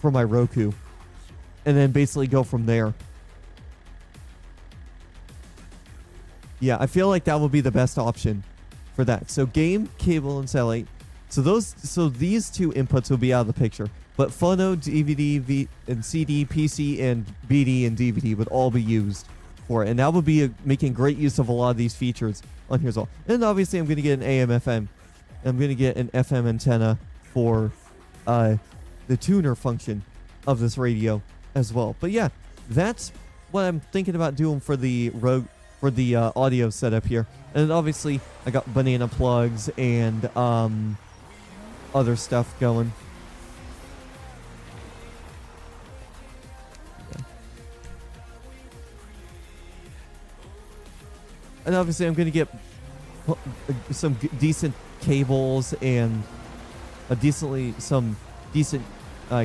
Roku, and then basically go from there. Yeah, I feel like that would be the best option for that. So game, cable, and satellite. So these 2 inputs will be out of the picture. But photo, DVD, and CD, PC, and BD and DVD would all be used for it, and that would be making great use of a lot of these features on here as well. And obviously, I'm going to get an AM/FM. I'm going to get an FM antenna for the tuner function of this radio as well. But yeah, that's what I'm thinking about doing for the audio setup here. And then obviously, I got banana plugs and other stuff going. And obviously, I'm going to get some decent cables and some decent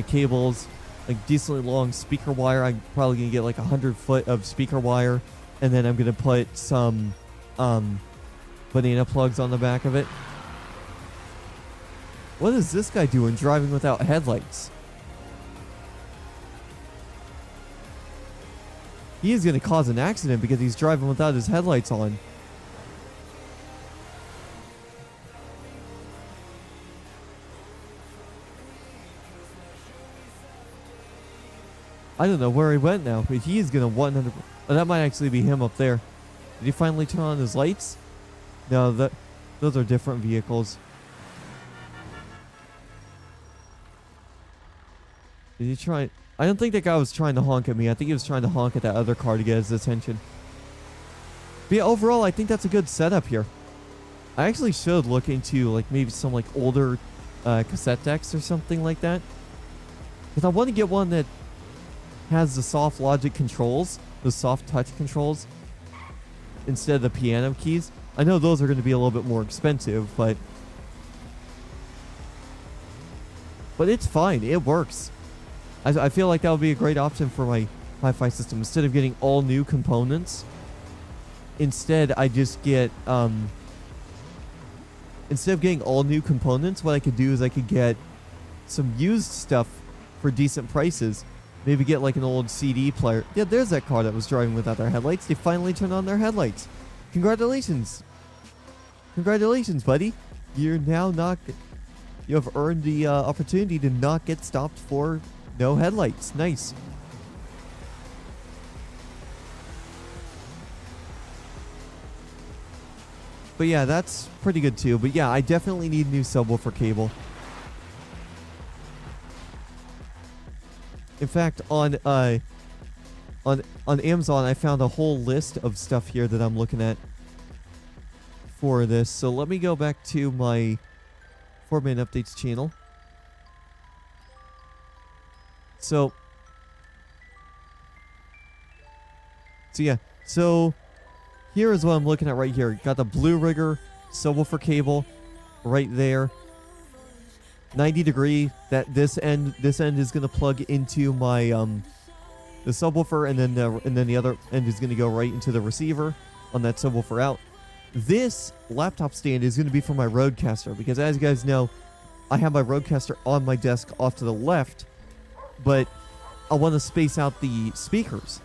cables like decently long speaker wire. I'm probably gonna get like 100 foot of speaker wire, and then I'm gonna put some banana plugs on the back of it. What is this guy doing driving without headlights? He is gonna cause an accident because he's driving without his headlights on. I don't know where he went now, but he is gonna 100. Oh, that might actually be him up there. Did he finally turn on his lights? No, those are different vehicles. Did he try? I don't think that guy was trying to honk at me. I think he was trying to honk at that other car to get his attention. But yeah, overall, I think that's a good setup here. I actually should look into like maybe some like older cassette decks or something like that. Because I want to get one that has the soft logic controls, the soft touch controls, instead of the piano keys. I know those are going to be a little bit more expensive, but it's fine. It works. I feel like that would be a great option for my hi-fi system. Instead of getting all new components, instead I just get instead of getting all new components, what I could do is I could get some used stuff for decent prices. Maybe get like an old CD player. Yeah, there's that car that was driving without their headlights. They finally turned on their headlights. Congratulations. Congratulations, buddy. You're now not... You have earned the opportunity to not get stopped for no headlights. Nice. But yeah, that's pretty good too. But yeah, I definitely need new subwoofer cable. In fact, on Amazon, I found a whole list of stuff here that I'm looking at for this. So let me go back to my 4-Man Updates channel. So yeah. So here is what I'm looking at right here. Got the Blue Rigger subwoofer cable right there. 90 degree. That this end is gonna plug into my the subwoofer, and then the other end is gonna go right into the receiver on that subwoofer out. This laptop stand is gonna be for my Rodecaster, because as you guys know, I have my Rodecaster on my desk off to the left, but I want to space out the speakers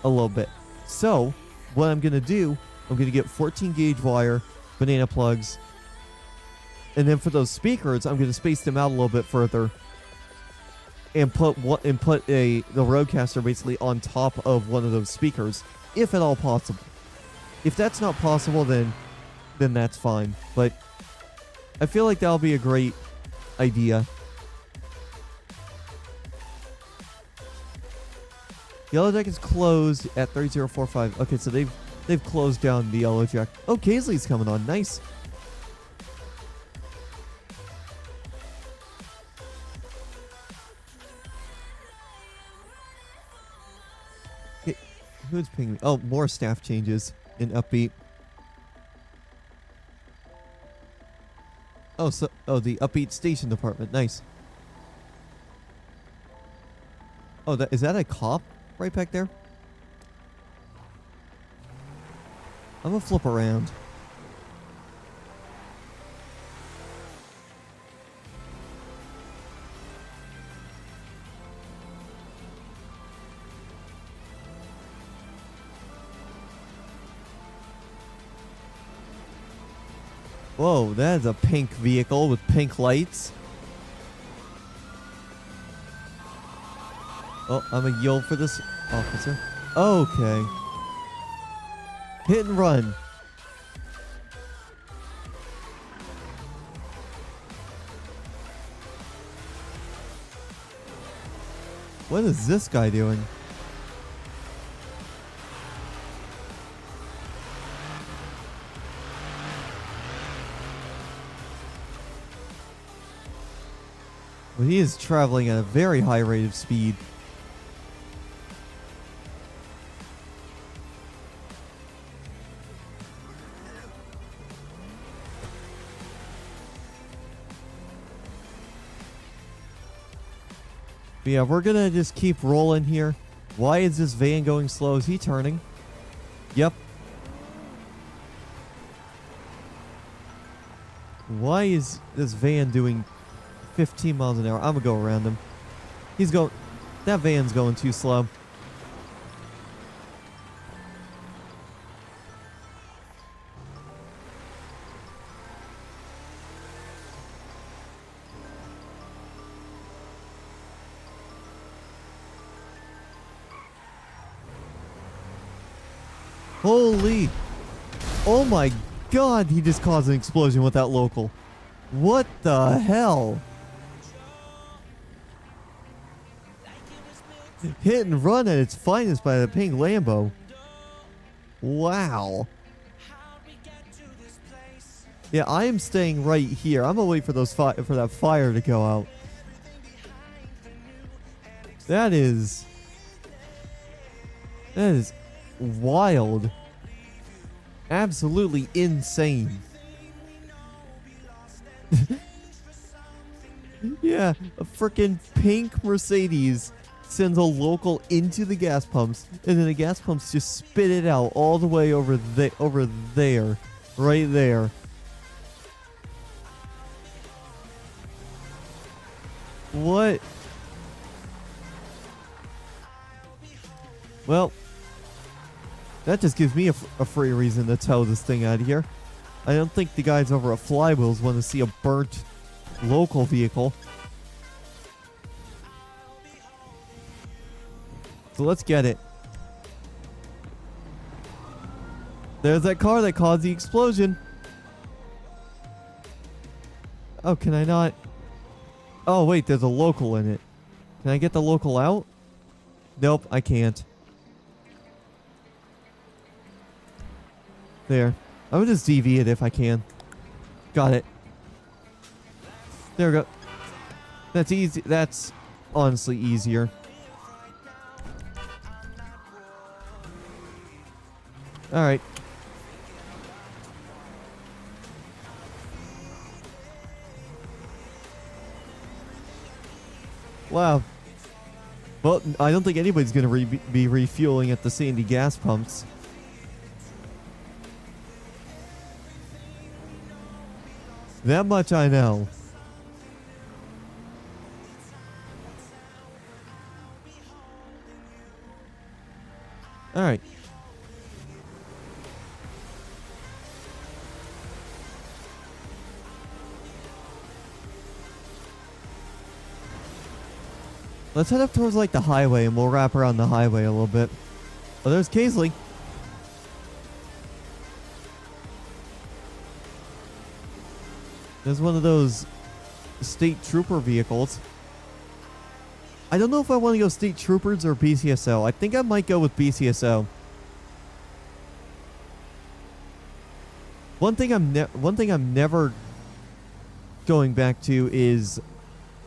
a little bit. So what I'm gonna do, I'm gonna get 14 gauge wire, banana plugs. And then for those speakers, I'm going to space them out a little bit further, and put the Rodecaster basically on top of one of those speakers, if at all possible. If that's not possible, then that's fine. But I feel like that'll be a great idea. Yellow Jack is closed at 3045. Okay, so they've closed down the Yellow Jack. Oh, Kaisley's coming on. Nice. Who's pinging me? Oh, more staff changes in Upbeat. Oh, the Upbeat station department. Nice. Oh, is that a cop right back there? I'm gonna flip around. Whoa, that is a pink vehicle with pink lights. Oh, I'm gonna yield for this officer. Okay. Hit and run. What is this guy doing? Well, he is traveling at a very high rate of speed. But yeah, we're gonna just keep rolling here. Why is this van going slow? Is he turning? Yep. Why is this van doing 15 miles an hour? I'm gonna go around him. He's going... That van's going too slow. Holy... Oh my god, he just caused an explosion with that local. What the hell? Hit and run at its finest by the pink Lambo. Wow. Yeah, I am staying right here. I'm gonna wait for those for that fire to go out. That is wild. Absolutely insane. Yeah, a freaking pink Mercedes sends a local into the gas pumps, and then the gas pumps just spit it out all the way over there, right there. What? Well, that just gives me a free reason to tow this thing out of here. I don't think the guys over at Flywheels want to see a burnt local vehicle. So let's get it. There's that car that caused the explosion. Oh, can I not? Oh, wait, there's a local in it. Can I get the local out? Nope, I can't. There. I would just DV it if I can. Got it. There we go. That's easy. That's honestly easier. Alright. Wow. Well, I don't think anybody's going to be refueling at the Sandy gas pumps. That much I know. Alright. Let's head up towards like the highway and we'll wrap around the highway a little bit. Oh, there's Kaisley. There's one of those state trooper vehicles. I don't know if I want to go state troopers or BCSO. I think I might go with BCSO. One thing I'm never going back to is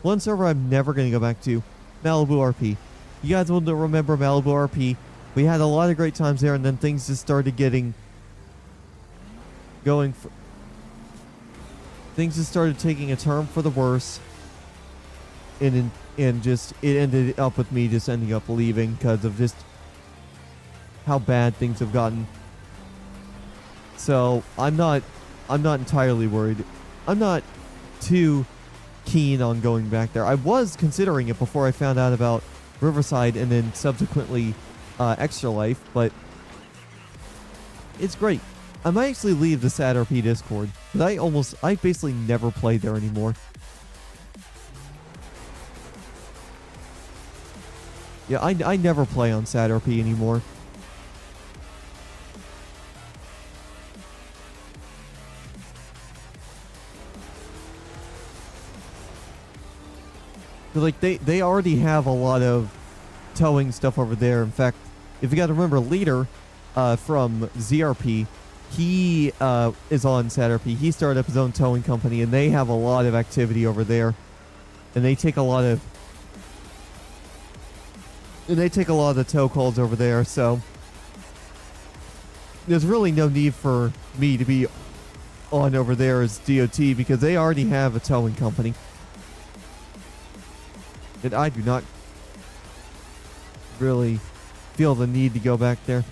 one server I'm never going to go back to, Malibu RP. You guys will remember Malibu RP. We had a lot of great times there, and then things just started things just started taking a turn for the worse, and just it ended up with me just ending up leaving because of just how bad things have gotten. So I'm not entirely worried. I'm not too keen on going back there. I was considering it before I found out about Riverside and then subsequently ExtraLife, but it's great. I might actually leave the SATRP Discord, but I basically never play there anymore. Yeah, I never play on SATRP anymore. Like they already have a lot of towing stuff over there. In fact, if you got to remember, Leader from ZRP, he is on SATRP. He started up his own towing company, and they have a lot of activity over there. And they take a lot of the tow calls over there. So there's really no need for me to be on over there as DOT because they already have a towing company. And I do not really feel the need to go back there.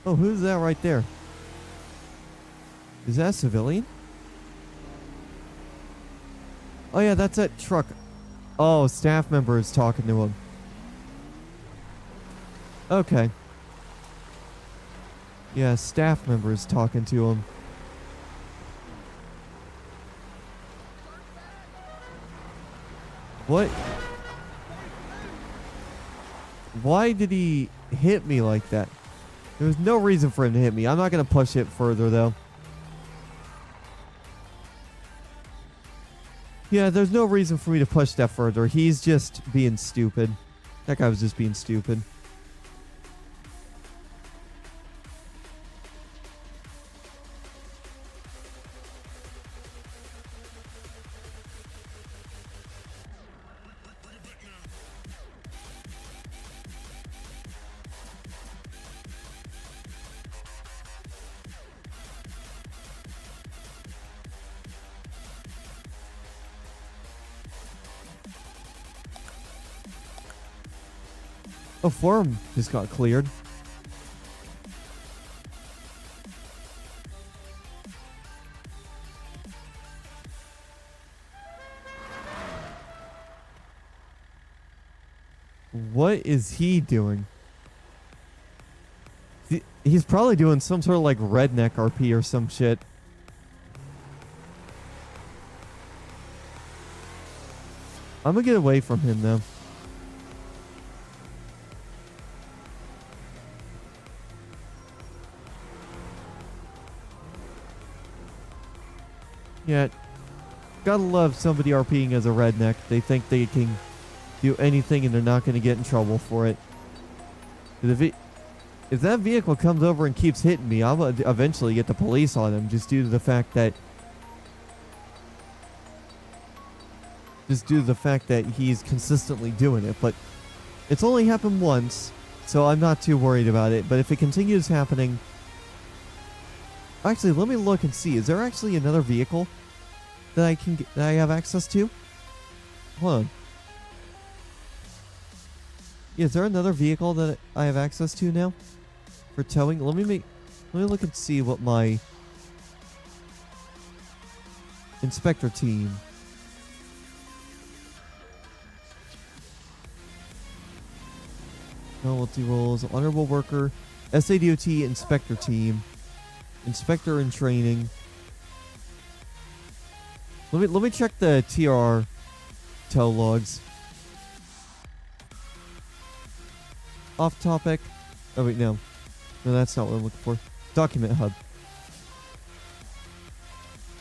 Oh, who's that right there? Is that a civilian? Oh yeah, that's that truck. Oh, staff member is talking to him. Okay. Yeah, staff member is talking to him. What? Why did he hit me like that? There was no reason for him to hit me. I'm not going to push it further, though. Yeah, there's no reason for me to push that further. He's just being stupid. That guy was just being stupid. Oh, forum just got cleared. What is he doing? He's probably doing some sort of like redneck RP or some shit. I'm gonna get away from him though. Yeah, gotta love somebody RPing as a redneck. They think they can do anything and they're not going to get in trouble for it. If that vehicle comes over and keeps hitting me, I'm going to eventually get the police on him just due to the fact that he's consistently doing it. But it's only happened once, so I'm not too worried about it. But if it continues happening... Actually, let me look and see. Is there actually another vehicle that I have access to? Hold on. Yeah, is there another vehicle that I have access to now for towing? Let me look and see what my inspector team. Novelty roles, honorable worker, SADOT inspector team, inspector in training. Let me check the TR tow logs. Off topic. Oh wait, no, that's not what I'm looking for. Document hub.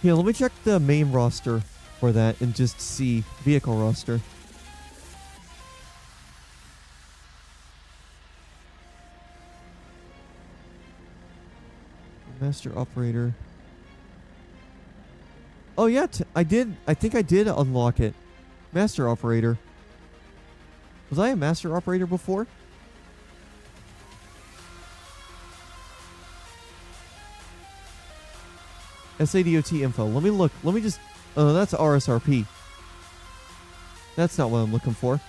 Yeah, let me check the main roster for that and just see vehicle roster. Master operator. Oh yeah, I think I did unlock it. Master operator. Was I a master operator before? SADOT info. Let me look. Let me just... Oh, that's RSRP. That's not what I'm looking for.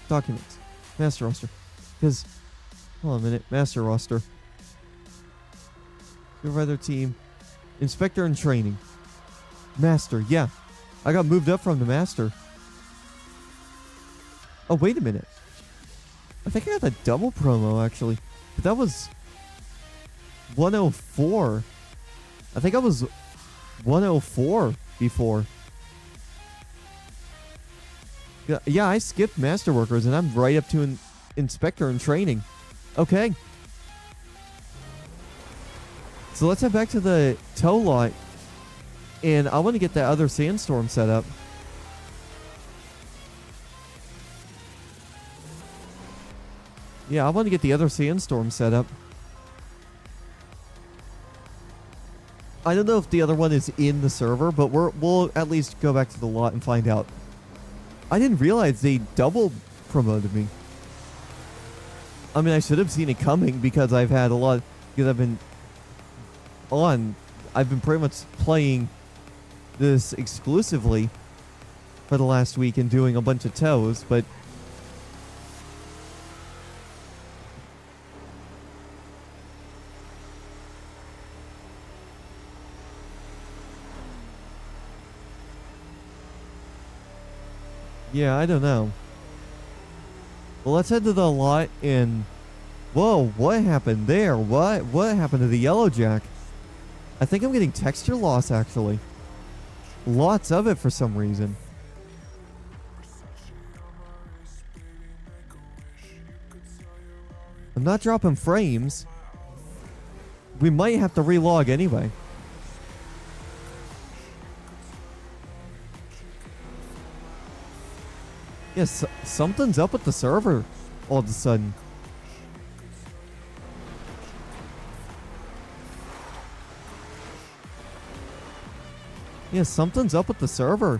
Documents. Master roster. Because... Hold on a minute. Master roster. Supervisor team. Inspector and training. Master. Yeah. I got moved up from the master. Oh, wait a minute. I think I got the double promo, actually. But that was... 104. I think I was 104 before. Yeah, I skipped master workers and I'm right up to inspector and training. Okay. So let's head back to the tow lot. And I want to get that other sandstorm set up. Yeah, I want to get the other sandstorm set up. I don't know if the other one is in the server, but we'll at least go back to the lot and find out. I didn't realize they double promoted me. I mean, I should have seen it coming because I've been on I've been pretty much playing this exclusively for the last week and doing a bunch of tows, but yeah, I don't know. Well, let's head to the lot and... Whoa, what happened there? What happened to the yellow jack? I think I'm getting texture loss, actually. Lots of it for some reason. I'm not dropping frames. We might have to relog anyway. Yes, something's up with the server all of a sudden. Yeah, something's up with the server.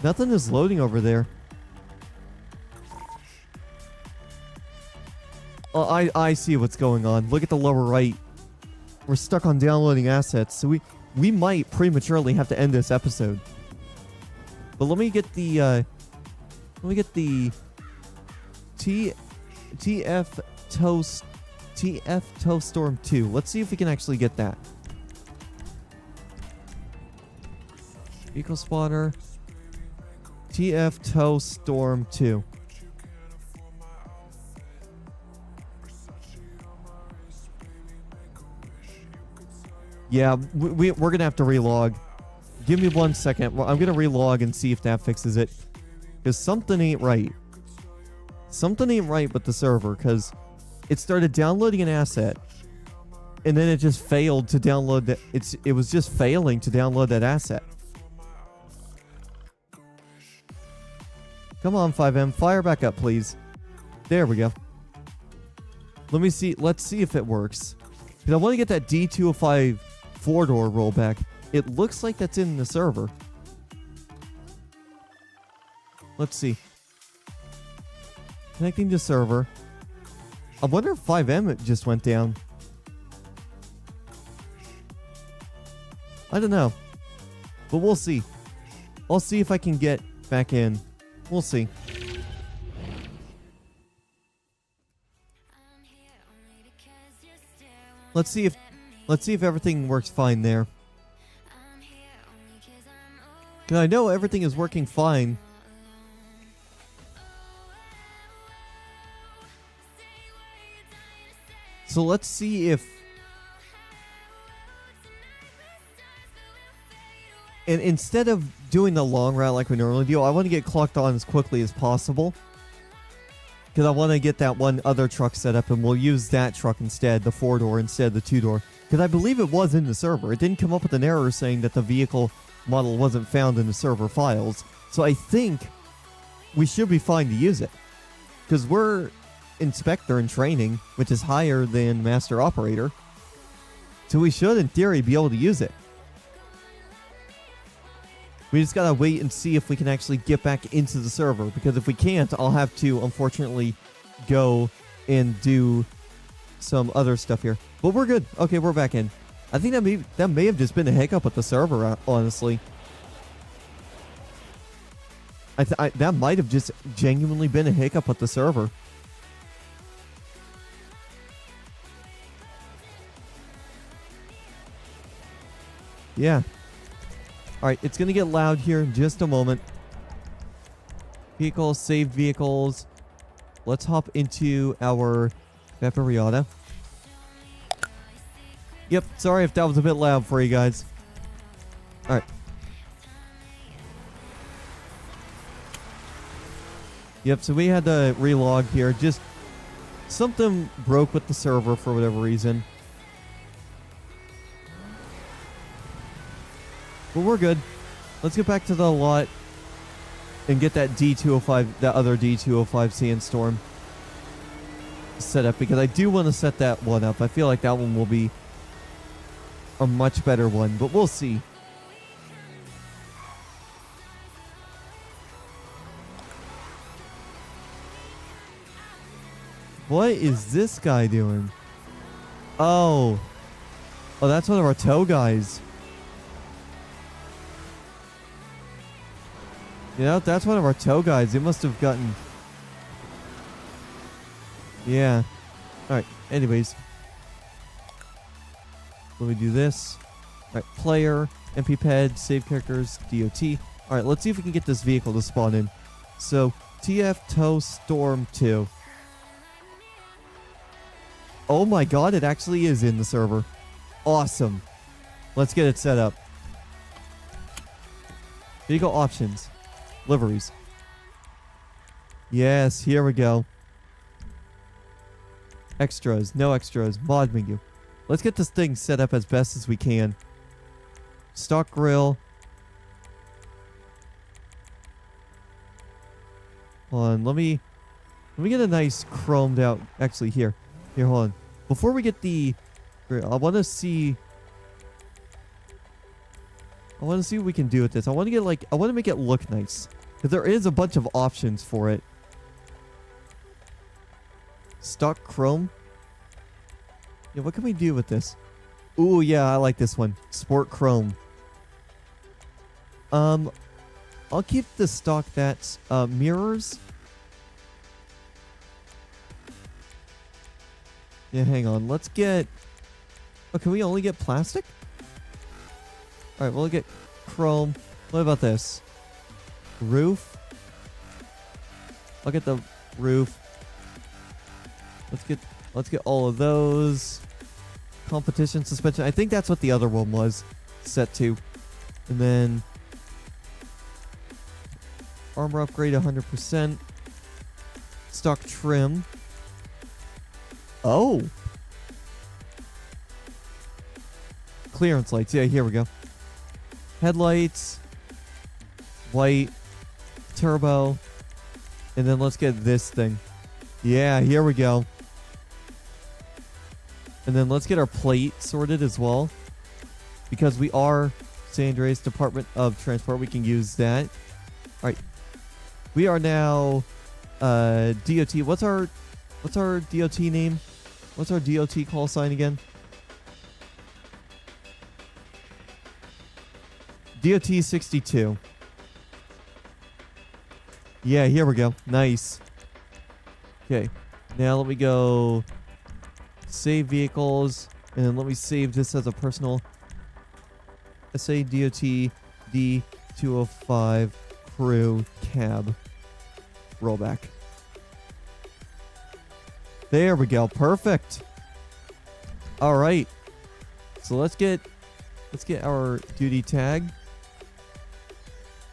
Nothing is loading over there. Oh, I see what's going on. Look at the lower right. We're stuck on downloading assets, so we might prematurely have to end this episode. But let me get the TF Tow Storm 2. Let's see if we can actually get that. Vehicle spotter. TF Tow Storm 2. Yeah, we're going to have to relog. Give me 1 second. I'm going to relog and see if that fixes it. Because something ain't right. Something ain't right with the server, because it started downloading an asset, and then it just failed to download that. It was just failing to download that asset. Come on, 5M, fire back up, please. There we go. Let me see. Let's see if it works. Because I want to get that D205 four-door rollback. It looks like that's in the server. Let's see. Connecting to server. I wonder if 5M just went down. I don't know. But we'll see. I'll see if I can get back in. We'll see. Let's see if everything works fine there. 'Cause I know everything is working fine. So let's see if... And instead of doing the long route like we normally do, I want to get clocked on as quickly as possible. Because I want to get that one other truck set up, and we'll use that truck instead, the 4-door instead of the 2-door. Because I believe it was in the server. It didn't come up with an error saying that the vehicle model wasn't found in the server files. So I think we should be fine to use it. Because we're inspector in training, which is higher than master operator. So we should, in theory, be able to use it. We just gotta wait and see if we can actually get back into the server, because if we can't, I'll have to, unfortunately, go and do some other stuff here. But we're good. Okay, we're back in. I think that may have just been a hiccup with the server, honestly. That might have just genuinely been a hiccup with the server. Yeah. Alright, it's going to get loud here in just a moment. Vehicles, saved vehicles. Let's hop into our Vaporriata. Yep, sorry if that was a bit loud for you guys. Alright. Yep, so we had to relog here. Just something broke with the server for whatever reason. But we're good. Let's get back to the lot and get that D205, that other D205 Sandstorm set up, because I do want to set that one up. I feel like that one will be a much better one, but we'll see. What is this guy doing? Oh. Oh, that's one of our tow guys. Yeah, that's one of our tow guys. They must have gotten... Yeah. Alright, anyways. Let me do this. Alright, player, MP pad, save characters, DOT. Alright, let's see if we can get this vehicle to spawn in. So, TF Tow Storm 2. Oh my god, it actually is in the server. Awesome. Let's get it set up. Vehicle options. Liveries. Yes, here we go. Extras, no extras, mod menu. Let's get this thing set up as best as we can. Stock grill. Hold on, let me get a nice chromed out. Actually, here, hold on. Before we get the grill, I want to see what we can do with this. I want to make it look nice. Because there is a bunch of options for it. Stock chrome. Yeah, what can we do with this? Ooh, yeah, I like this one. Sport chrome. I'll keep the stock that's mirrors. Yeah, hang on. Let's get... Oh, can we only get plastic? Alright, we'll get chrome. What about this? Roof. I'll get the roof. Let's get all of those. Competition suspension. I think that's what the other one was set to. And then armor upgrade 100%. Stock trim. Oh. Clearance lights. Yeah, here we go. Headlights. White. Turbo. And then let's get this thing. Yeah, here we go. And then let's get our plate sorted as well. Because we are San Andreas Department of Transport. We can use that. Alright. We are now DOT. What's our DOT name? What's our DOT call sign again? DOT 62. Yeah, here we go. Nice. Okay. Now let me go save vehicles. And then let me save this as a personal SA DOT D205 crew cab rollback. There we go. Perfect. All right. So let's get our duty tag.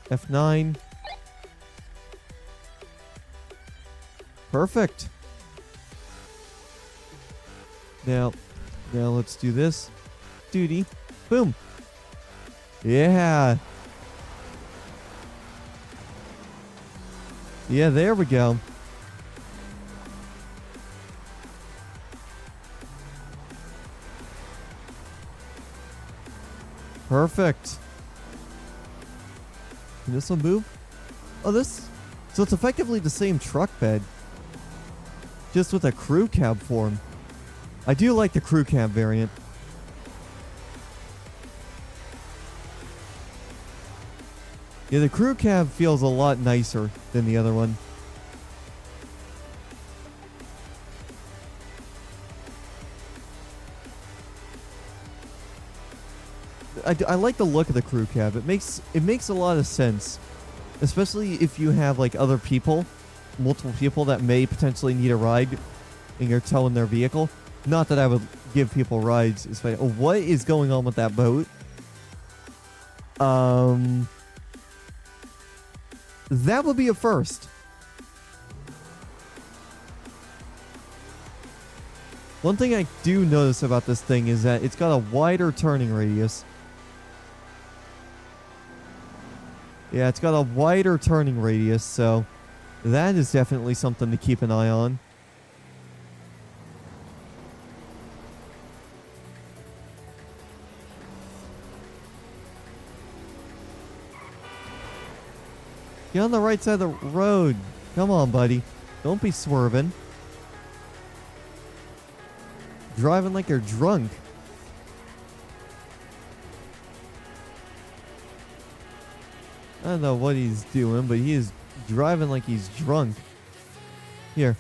F9. Perfect. Now let's do this. Duty. Boom. Yeah. Yeah, there we go. Perfect. Can this one move? Oh, this... So it's effectively the same truck bed. Just with a crew cab form. I do like the crew cab variant. Yeah, the crew cab feels a lot nicer than the other one. I like the look of the crew cab. It makes a lot of sense, especially if you have like other people, multiple people that may potentially need a ride, and you're towing their vehicle. Not that I would give people rides. Oh, what is going on with that boat? That would be a first. One thing I do notice about this thing is that it's got a wider turning radius. Yeah, it's got a wider turning radius, so that is definitely something to keep an eye on. Get on the right side of the road. Come on, buddy. Don't be swerving. Driving like you're drunk. don't know what he's doing, but he is driving like he's drunk. Here.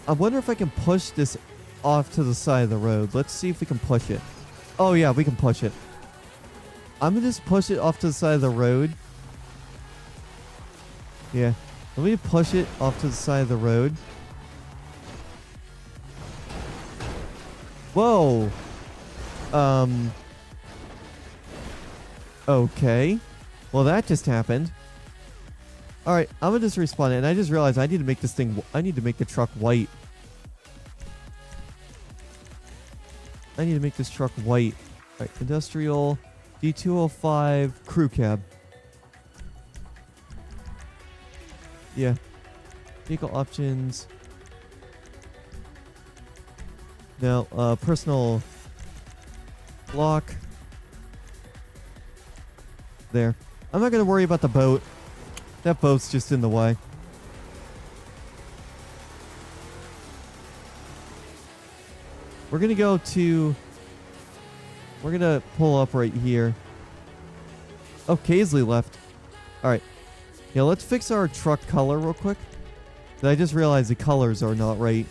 I wonder if I can push this off to the side of the road. Let's see if we can push it. Oh yeah, we can push it. I'm gonna just push it off to the side of the road. Yeah. Let me push it off to the side of the road. Whoa. Okay. Well, that just happened. Alright, I'm gonna just respawn it, and I just realized I need to make this thing, I need to make the truck white. I need to make this truck white. Alright, industrial, D205, crew cab. Yeah. Vehicle options. Now, personal block. There. I'm not going to worry about the boat. That boat's just in the way. We're going to go to... We're going to pull up right here. Oh, Kaisley left. Alright. Yeah, let's fix our truck color real quick. I just realized the colors are not right.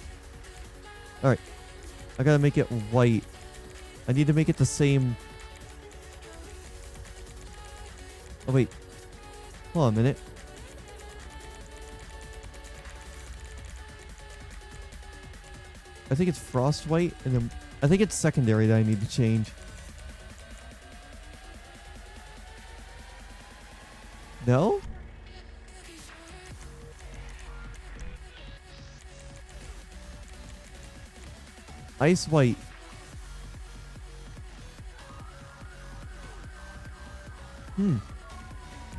Alright. I gotta make it white. I need to make it the same... Oh, wait. Hold on a minute. I think it's frost white, and then... I think it's secondary that I need to change. No? Ice white.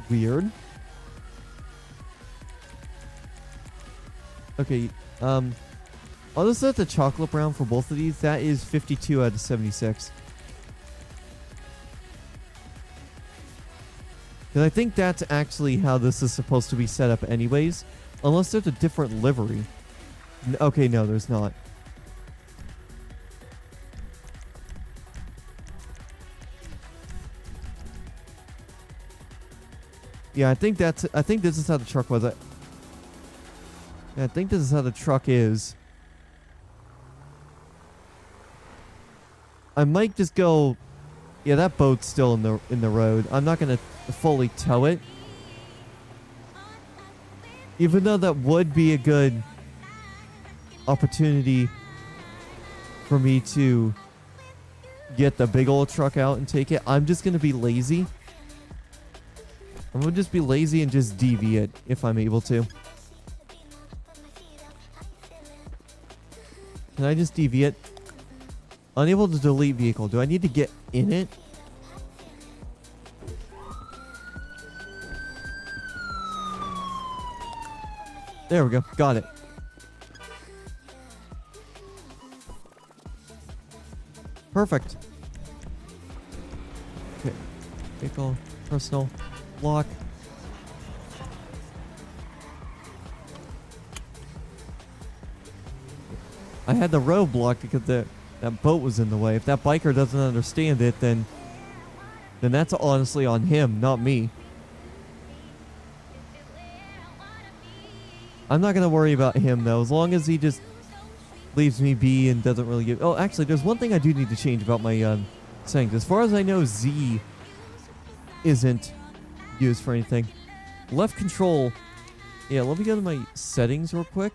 Weird. Okay, I'll just set the chocolate brown for both of these. That is 52 out of 76. Because I think that's actually how this is supposed to be set up anyways. Unless there's a different livery. Okay, no, there's not. Yeah, I think this is how the truck was. Yeah, I think this is how the truck is. I might just go... Yeah, that boat's still in the road. I'm not going to fully tow it. Even though that would be a good opportunity for me to get the big old truck out and take it. I'm just going to be lazy. I'm going to just be lazy and just DV it if I'm able to. Can I just DV it? Unable to delete vehicle. Do I need to get in it? There we go. Got it. Perfect. Okay. Vehicle. Personal. Lock. I had the road blocked because that boat was in the way. If that biker doesn't understand it, then that's honestly on him, not me. I'm not going to worry about him, though, as long as he just leaves me be and doesn't really give... Oh, actually, there's one thing I do need to change about my settings. As far as I know, Z isn't used for anything. Left control... Yeah, let me go to my settings real quick.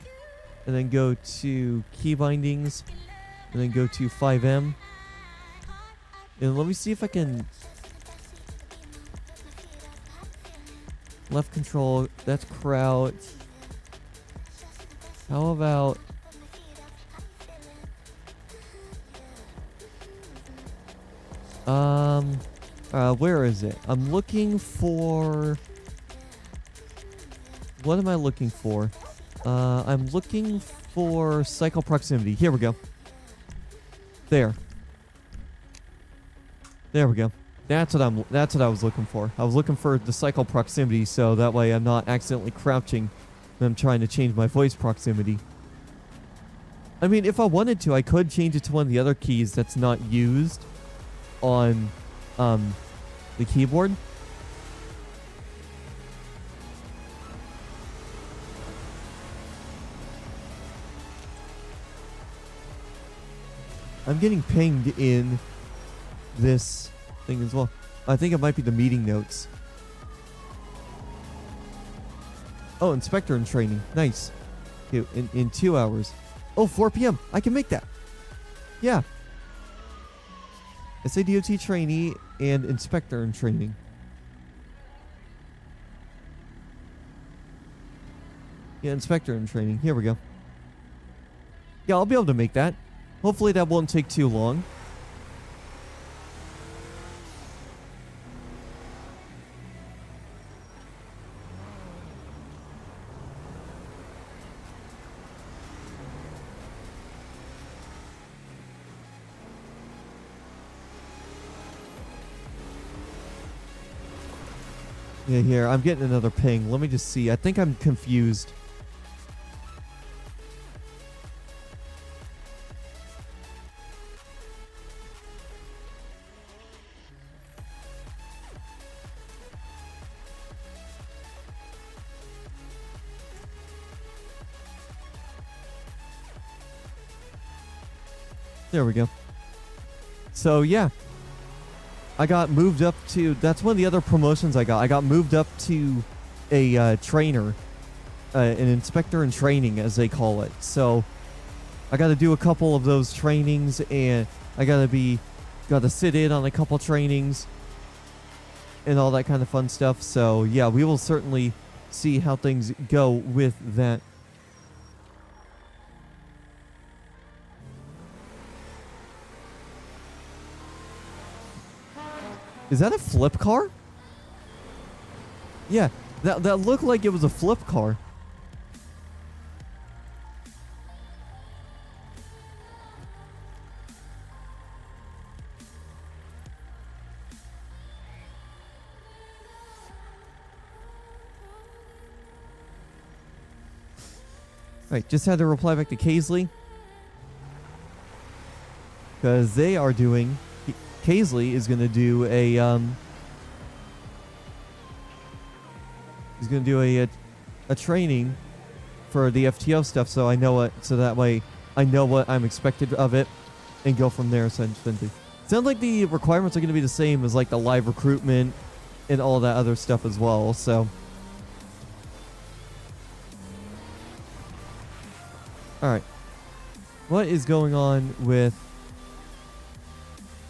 And then go to key bindings. And then go to 5M. And let me see if I can... Left control, that's crouch. How about... where is it? I'm looking for... What am I looking for? I'm looking for cycle proximity. Here we go. There. There we go. That's what I was looking for. I was looking for the cycle proximity, so that way I'm not accidentally crouching when I'm trying to change my voice proximity. I mean, if I wanted to, I could change it to one of the other keys that's not used on the keyboard. I'm getting pinged in this thing as well. I think it might be the meeting notes. Oh, inspector in training. Nice. Okay, in 2 hours. Oh, 4 p.m. I can make that. Yeah. SADOT trainee and inspector in training. Yeah, inspector in training. Here we go. Yeah, I'll be able to make that. Hopefully that won't take too long. Yeah, here. I'm getting another ping. Let me just see. I think I'm confused. There we go. So, yeah. I got moved up to... That's one of the other promotions I got. I got moved up to a trainer. An inspector in training, as they call it. So, I got to do a couple of those trainings, and I got to sit in on a couple trainings, and all that kind of fun stuff. So, yeah, we will certainly see how things go with that. Is that a flip car? Yeah, that looked like it was a flip car. Right, just had to reply back to Kaisley. Because they are doing... Kaisley is going to do a he's going to do a training for the FTO stuff, so I know so that way I know what I'm expected of it and go from there essentially. Sounds like the requirements are going to be the same as like the live recruitment and all that other stuff as well, so all right. What is going on with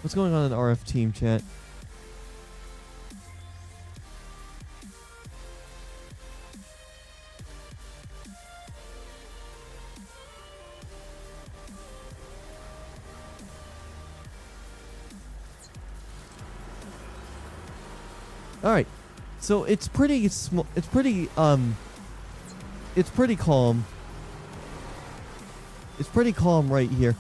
What's going on in the RF team chat? All right, so it's pretty small. It's pretty calm. It's pretty calm right here.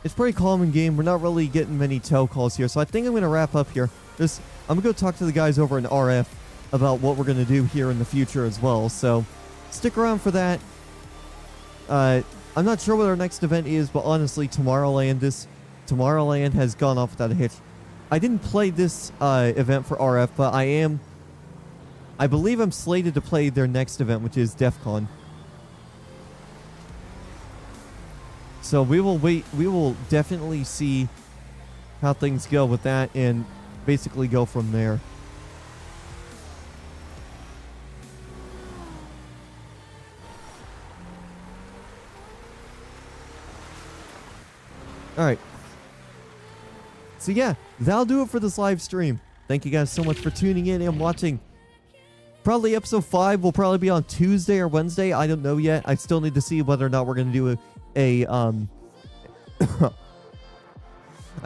It's pretty calm in game. We're not really getting many tow calls here. So I think I'm going to wrap up here. I'm going to go talk to the guys over in RF about what we're going to do here in the future as well. So stick around for that. I'm not sure what our next event is, but honestly, Tomorrowland has gone off without a hitch. I didn't play this event for RF, but I believe I'm slated to play their next event, which is DEF CON. So we will definitely see how things go with that and basically go from there. Alright. So yeah, that'll do it for this live stream. Thank you guys so much for tuning in and watching. Probably episode 5 will probably be on Tuesday or Wednesday. I don't know yet. I still need to see whether or not we're going to do I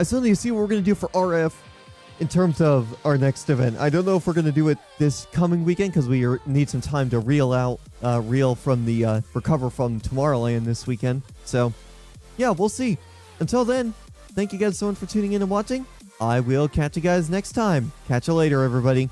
still need to see what we're going to do for RF in terms of our next event. I don't know if we're going to do it this coming weekend because we need some time to reel from the recover from Tomorrowland this weekend. So yeah, we'll see. Until then, thank you guys so much for tuning in and watching. I will catch you guys next time. Catch you later, everybody.